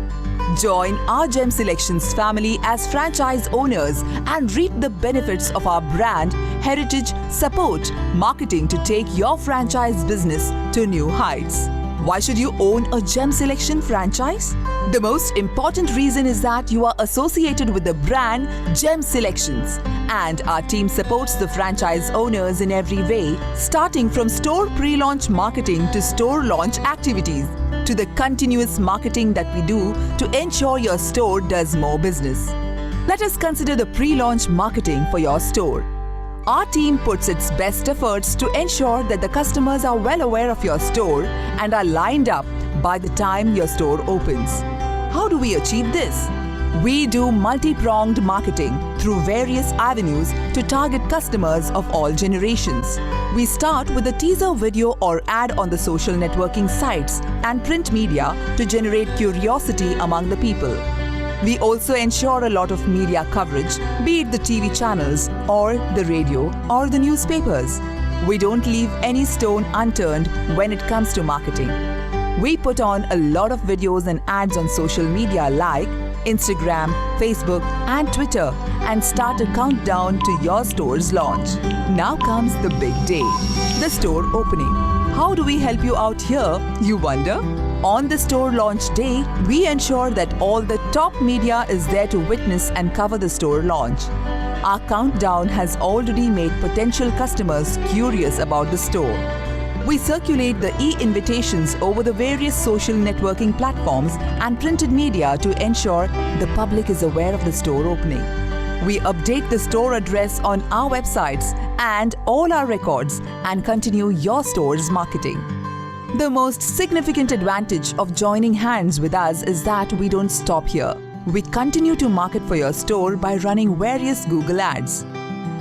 Join our Gem Selections family as franchise owners and reap the benefits of our brand, heritage, support, marketing to take your franchise business to new heights. Why should you own a Gem Selection franchise? The most important reason is that you are associated with the brand Gem Selections, and our team supports the franchise owners in every way, starting from store pre-launch marketing to store launch activities, to the continuous marketing that we do to ensure your store does more business. Let us consider the pre-launch marketing for your store. Our team puts its best efforts to ensure that the customers are well aware of your store and are lined up by the time your store opens. How do we achieve this? We do multi-pronged marketing through various avenues to target customers of all generations. We start with a teaser video or ad on the social networking sites and print media to generate curiosity among the people. We also ensure a lot of media coverage, be it the TV channels or the radio or the newspapers. We don't leave any stone unturned when it comes to marketing. We put on a lot of videos and ads on social media like Instagram, Facebook and Twitter and start a countdown to your store's launch. Now comes the big day, the store opening. How do we help you out here, you wonder? On the store launch day, we ensure that all the top media is there to witness and cover the store launch. Our countdown has already made potential customers curious about the store. We circulate the e-invitations over the various social networking platforms and printed media to ensure the public is aware of the store opening. We update the store address on our websites and all our records and continue your store's marketing. The most significant advantage of joining hands with us is that we don't stop here. We continue to market for your store by running various Google ads.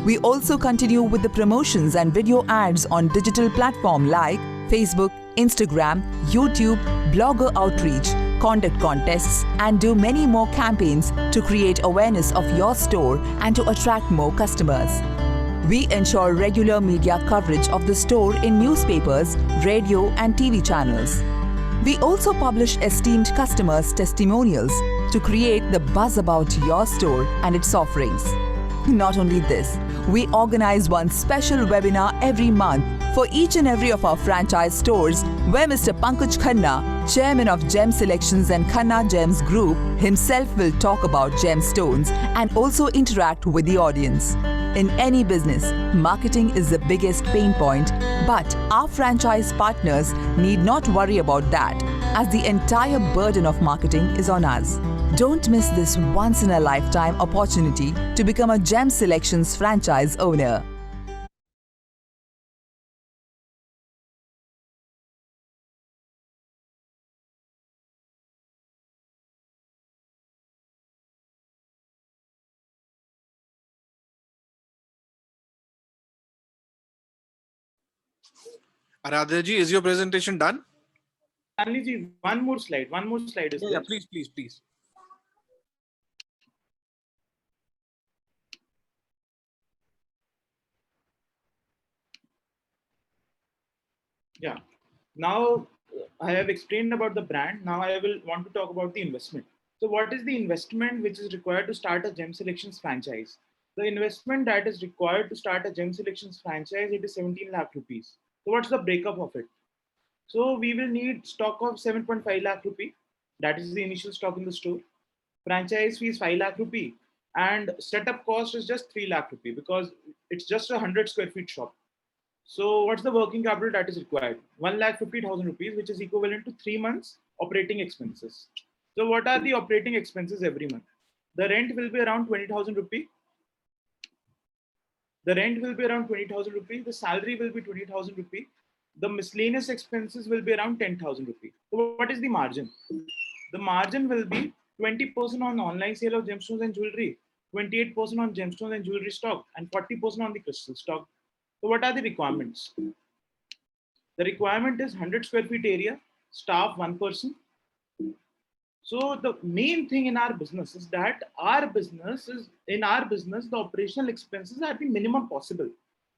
We also continue with the promotions and video ads on digital platforms like Facebook, Instagram, YouTube, blogger outreach, conduct contests, and do many more campaigns to create awareness of your store and to attract more customers. We ensure regular media coverage of the store in newspapers, radio, and TV channels. We also publish esteemed customers' testimonials to create the buzz about your store and its offerings. Not only this, we organize one special webinar every month for each and every of our franchise stores where Mr. Pankaj Khanna, Chairman of Gem Selections and Khanna Gems Group, himself will talk about gemstones and also interact with the audience. In any business, marketing is the biggest pain point, but our franchise partners need not worry about that, as the entire burden of marketing is on us. Don't miss this once-in-a-lifetime opportunity to become a Gem Selections franchise owner. Aradhya ji, is your presentation done? Stanley ji, one more slide is there. Yeah, please. Yeah. Now I have explained about the brand. Now I will want to talk about the investment. So what is the investment which is required to start a Gem Selections franchise? The investment that is required to start a Gem Selections franchise, it is 17 lakh rupees. So what's the breakup of it? So we will need stock of 7.5 lakh rupee. That is the initial stock in the store. Franchise fee is 5 lakh rupee. And setup cost is just 3 lakh rupee because it's just a 100 square feet shop. So what's the working capital that is required? 1,50,000 rupees, which is equivalent to 3 months operating expenses. So what are the operating expenses every month? The rent will be around 20,000 rupees. The salary will be 20,000 rupees. The miscellaneous expenses will be around 10,000 rupees. So what is the margin? The margin will be 20% on online sale of gemstones and jewelry, 28% on gemstones and jewelry stock, and 40% on the crystal stock. So what are the requirements? The requirement is 100 square feet area, staff 1 person. So the main thing in our business is that the operational expenses are the minimum possible.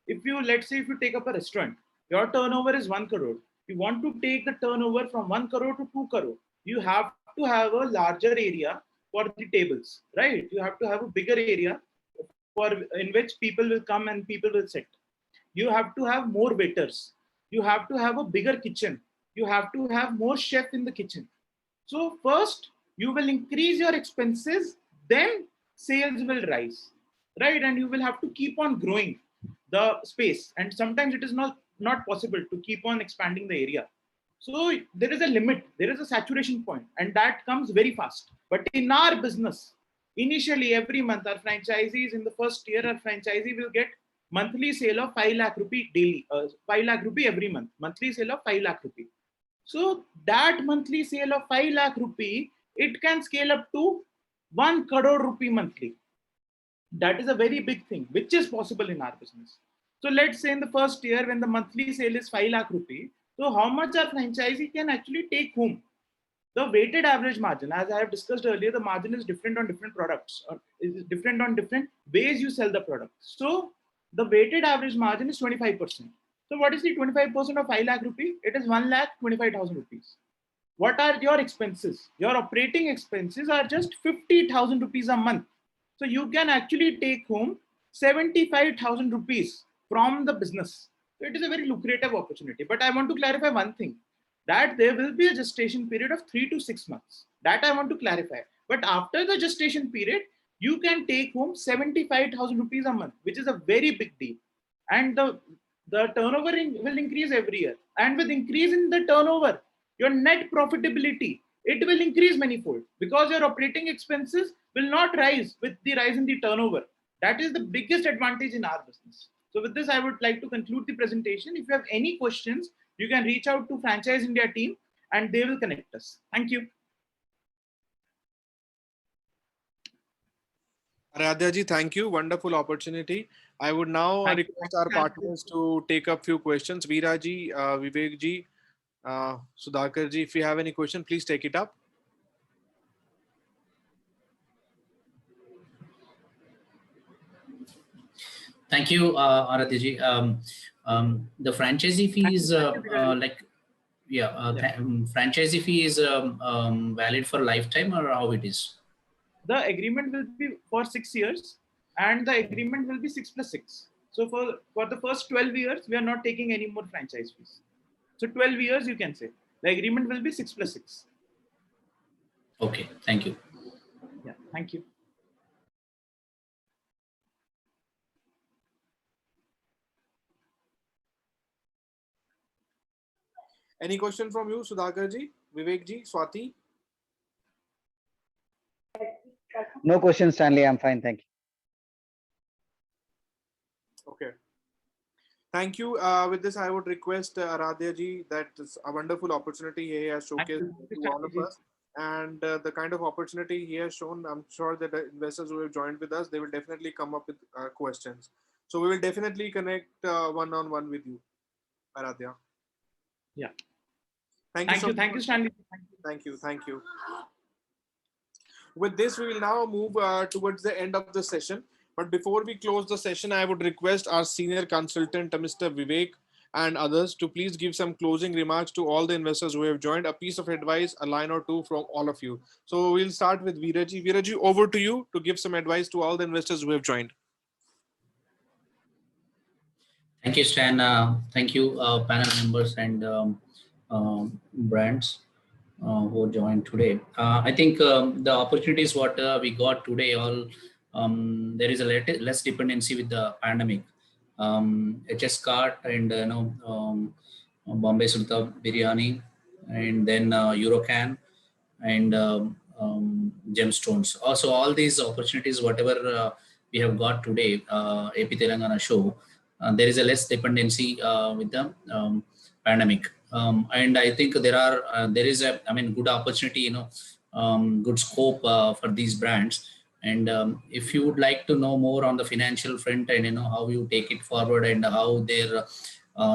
If you, let's say if you take up a restaurant, your turnover is 1 crore. You want to take the turnover from 1 crore to 2 crore. You have to have a larger area for the tables, right? You have to have a bigger area in which people will come and people will sit. You have to have more waiters. You have to have a bigger kitchen. You have to have more chef in the kitchen. So first you will increase your expenses, then sales will rise, right? And you will have to keep on growing the space. And sometimes it is not possible to keep on expanding the area. So there is a limit, there is a saturation point, and that comes very fast. But in our business, initially every month our franchisees in the first year, our franchisee will get monthly sale of 5 lakh rupee daily, 5 lakh rupee every month, monthly sale of 5 lakh rupee. So that monthly sale of 5 lakh rupee, it can scale up to 1 crore rupee monthly. That is a very big thing, which is possible in our business. So let's say in the first year when the monthly sale is 5 lakh rupee, so how much our franchisee can actually take home? The weighted average margin, as I have discussed earlier, the margin is different on different products, or is different on different ways you sell the product. So the weighted average margin is 25%. So what is the 25% of 5 lakh rupee? It is 1,25,000 rupees. What are your expenses? Your operating expenses are just 50,000 rupees a month. So you can actually take home 75,000 rupees from the business. So it is a very lucrative opportunity. But I want to clarify one thing, that there will be a gestation period of 3 to 6 months. That I want to clarify. But after the gestation period, you can take home 75,000 rupees a month, which is a very big deal. And the turnover will increase every year. And with increase in the turnover, your net profitability, it will increase manifold, because your operating expenses will not rise with the rise in the turnover. That is the biggest advantage in our business. So with this, I would like to conclude the presentation. If you have any questions, you can reach out to Franchiseindia team and they will connect us. Thank you. Aradhya ji, thank you. Wonderful opportunity. I would now request our partners to take up few questions. Veera ji, Vivek ji, Sudhakar ji, if you have any question, please take it up. Thank you, Aradhya ji. The franchisee fee is franchisee fee is valid for lifetime, or how it is? The agreement will be for 6 years, and the agreement will be 6 plus 6. So for the first 12 years, we are not taking any more franchise fees. So 12 years, you can say. The agreement will be 6 plus 6. Okay, thank you. Yeah, thank you. Any question from you, Sudhakar ji, Vivek ji, Swati? No question, Stanley. I'm fine. Thank you. Okay. Thank you. With this, I would request Aradhya ji, that is a wonderful opportunity he has showcased to all of us. And the kind of opportunity he has shown, I'm sure that the investors who have joined with us, they will definitely come up with questions. So we will definitely connect one-on-one with you, Aradhya. Yeah. Thank you, Thank you, Stanley. Thank you. With this, we will now move towards the end of the session. But before we close the session, I would request our senior consultant, Mr. Vivek, and others to please give some closing remarks to all the investors who have joined, a piece of advice, a line or two from all of you. So we'll start with Veeraji. Veeraji, over to you to give some advice to all the investors who have joined. Thank you, Stan. Thank you, panel members and brands who joined today. I think the opportunities what we got today, all there is a less dependency with the pandemic. HS Cart and Bombay Sulta Biryani, and then Eurocan and gemstones. Also, all these opportunities, whatever we have got today, AP Telangana show, there is a less dependency with the pandemic. And I think there is a good opportunity, good scope for these brands. And if you would like to know more on the financial front and how you take it forward and how their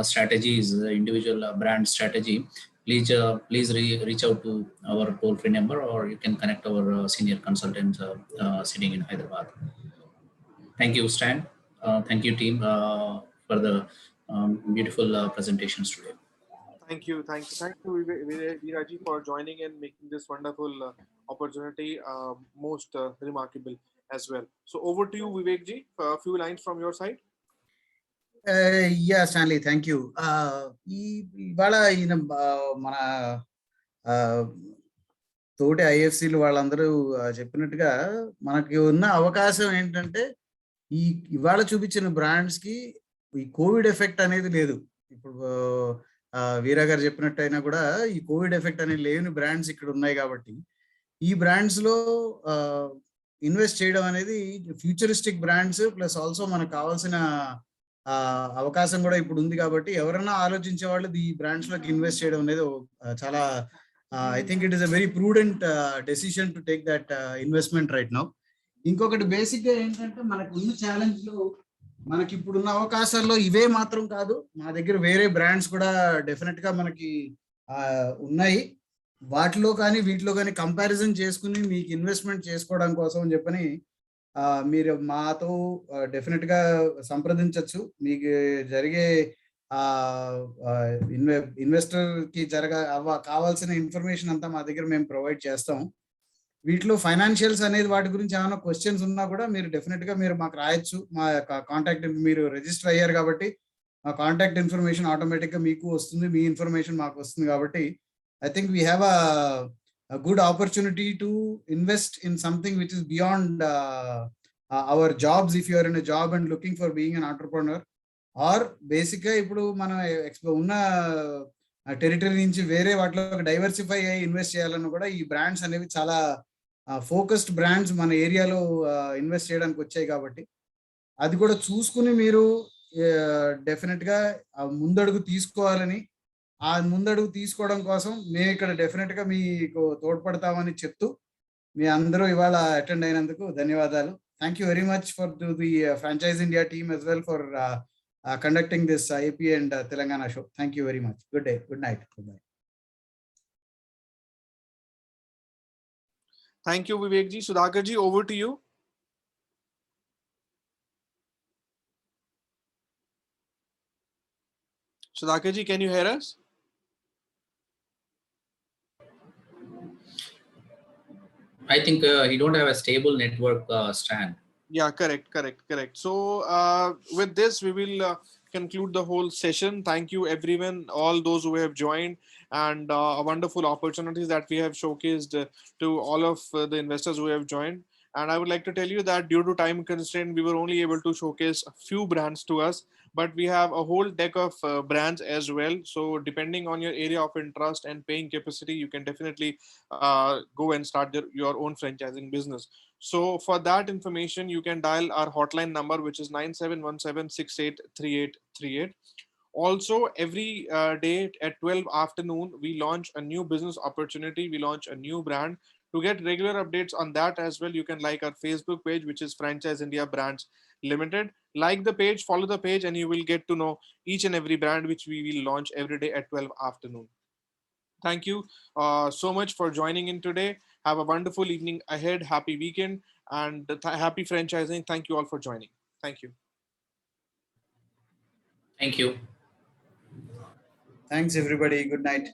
strategies, individual brand strategy, please reach out to our toll-free number, or you can connect our senior consultant sitting in Hyderabad. Thank you, Stan. Thank you, team, for the beautiful presentations today. Thank you, Veeraji, for joining and making this wonderful opportunity most remarkable as well. So over to you, Vivek ji, for a few lines from your side. Yeah, Stanley, thank you. ఇవాళ మన తోటి ఐఎఫ్సీలు వాళ్ళందరూ చెప్పినట్టుగా మనకి ఉన్న అవకాశం ఏంటంటే ఇవాళ చూపించిన బ్రాండ్స్ కి ఈ కోవిడ్ ఎఫెక్ట్ అనేది లేదు. ఇప్పుడు వీరా గారు చెప్పినట్టు అయినా కూడా ఈ కోవిడ్ ఎఫెక్ట్ అనేది లేని బ్రాండ్స్ ఇక్కడ ఉన్నాయి కాబట్టి ఈ బ్రాండ్స్ లో ఇన్వెస్ట్ చేయడం అనేది ఫ్యూచరిస్టిక్ బ్రాండ్స్ ప్లస్ ఆల్సో మనకు కావాల్సిన అవకాశం కూడా ఇప్పుడు ఉంది కాబట్టి ఎవరైనా ఆలోచించే వాళ్ళు ఈ బ్రాండ్స్ లోకి ఇన్వెస్ట్ చేయడం అనేది చాలా I think it is a very prudent decision to take that investment right now. ఇంకొకటి బేసిక్ గా ఏంటంటే మనకు ఉన్న ఛాలెంజ్లు, మనకి ఇప్పుడున్న అవకాశాల్లో ఇవే మాత్రం కాదు, మా దగ్గర వేరే బ్రాండ్స్ కూడా డెఫినెట్ గా మనకి ఉన్నాయి. వాటిలో కానీ వీటిలో కానీ కంపారిజన్ చేసుకుని మీకు ఇన్వెస్ట్మెంట్ చేసుకోవడం కోసం అని చెప్పని మీరు మాతో డెఫినెట్ గా సంప్రదించవచ్చు. మీకు జరిగే ఇన్వెస్టర్ కి కావాల్సిన ఇన్ఫర్మేషన్ అంతా మా దగ్గర మేము ప్రొవైడ్ చేస్తాం. వీటిలో ఫైనాన్షియల్స్ అనేది వాటి గురించి ఏమైనా క్వశ్చన్స్ ఉన్నా కూడా మీరు డెఫినెట్ గా మీరు మాకు రాయొచ్చు. మా కాంటాక్ట్, మీరు రిజిస్టర్ అయ్యారు కాబట్టి మా కాంటాక్ట్ ఇన్ఫర్మేషన్ ఆటోమేటిక్ గా మీకు వస్తుంది, మీ ఇన్ఫర్మేషన్ మాకు వస్తుంది. కాబట్టి I think we have a good opportunity to invest in something which is beyond our jobs. If you are in a job and looking for being an entrepreneur, or basic గా ఇప్పుడు మనం ఉన్న territory నుంచి వేరే వాటిలో diversify అయ్యి invest చేయాలన్నా కూడా ఈ బ్రాండ్స్ అనేవి చాలా ఫోకస్డ్ బ్రాండ్స్ మన ఏరియాలో ఇన్వెస్ట్ చేయడానికి వచ్చాయి. కాబట్టి అది కూడా చూసుకుని మీరు డెఫినెట్ గా ముందడుగు తీసుకోవాలని, ఆ ముందడుగు తీసుకోవడం కోసం మేము ఇక్కడ డెఫినెట్ గా మీకు తోడ్పడతామని చెప్తూ మీ అందరూ ఇవాళ అటెండ్ అయినందుకు ధన్యవాదాలు. Thank you very much for the franchise India team as well for conducting this AP and Telangana show. Thank you very much. Good day, good night, goodbye. Thank you, Vivek ji. Sudhakar ji, over to you. Sudhakar ji, can you hear us? I think he don't have a stable network, Stan. Yeah, correct. So with this, we will conclude the whole session. Thank you everyone, all those who have joined, and wonderful opportunities that we have showcased to all of the investors who have joined. And I would like to tell you that due to time constraint, we were only able to showcase a few brands to us, but we have a whole deck of brands as well. So depending on your area of interest and paying capacity, you can definitely go and start your own franchising business. So for that information, you can dial our hotline number, which is 9717683838. Also, every day at 12 afternoon, we launch a new business opportunity. We launch a new brand. To get regular updates on that as well, you can like our Facebook page, which is Franchiseindia Brands Limited. Like the page, follow the page, and you will get to know each and every brand which we will launch every day at 12 afternoon. Thank you so much for joining in today. Have a wonderful evening ahead. Happy weekend and happy franchising. Thank you all for joining. Thank you. Thank you. Thanks everybody. Good night.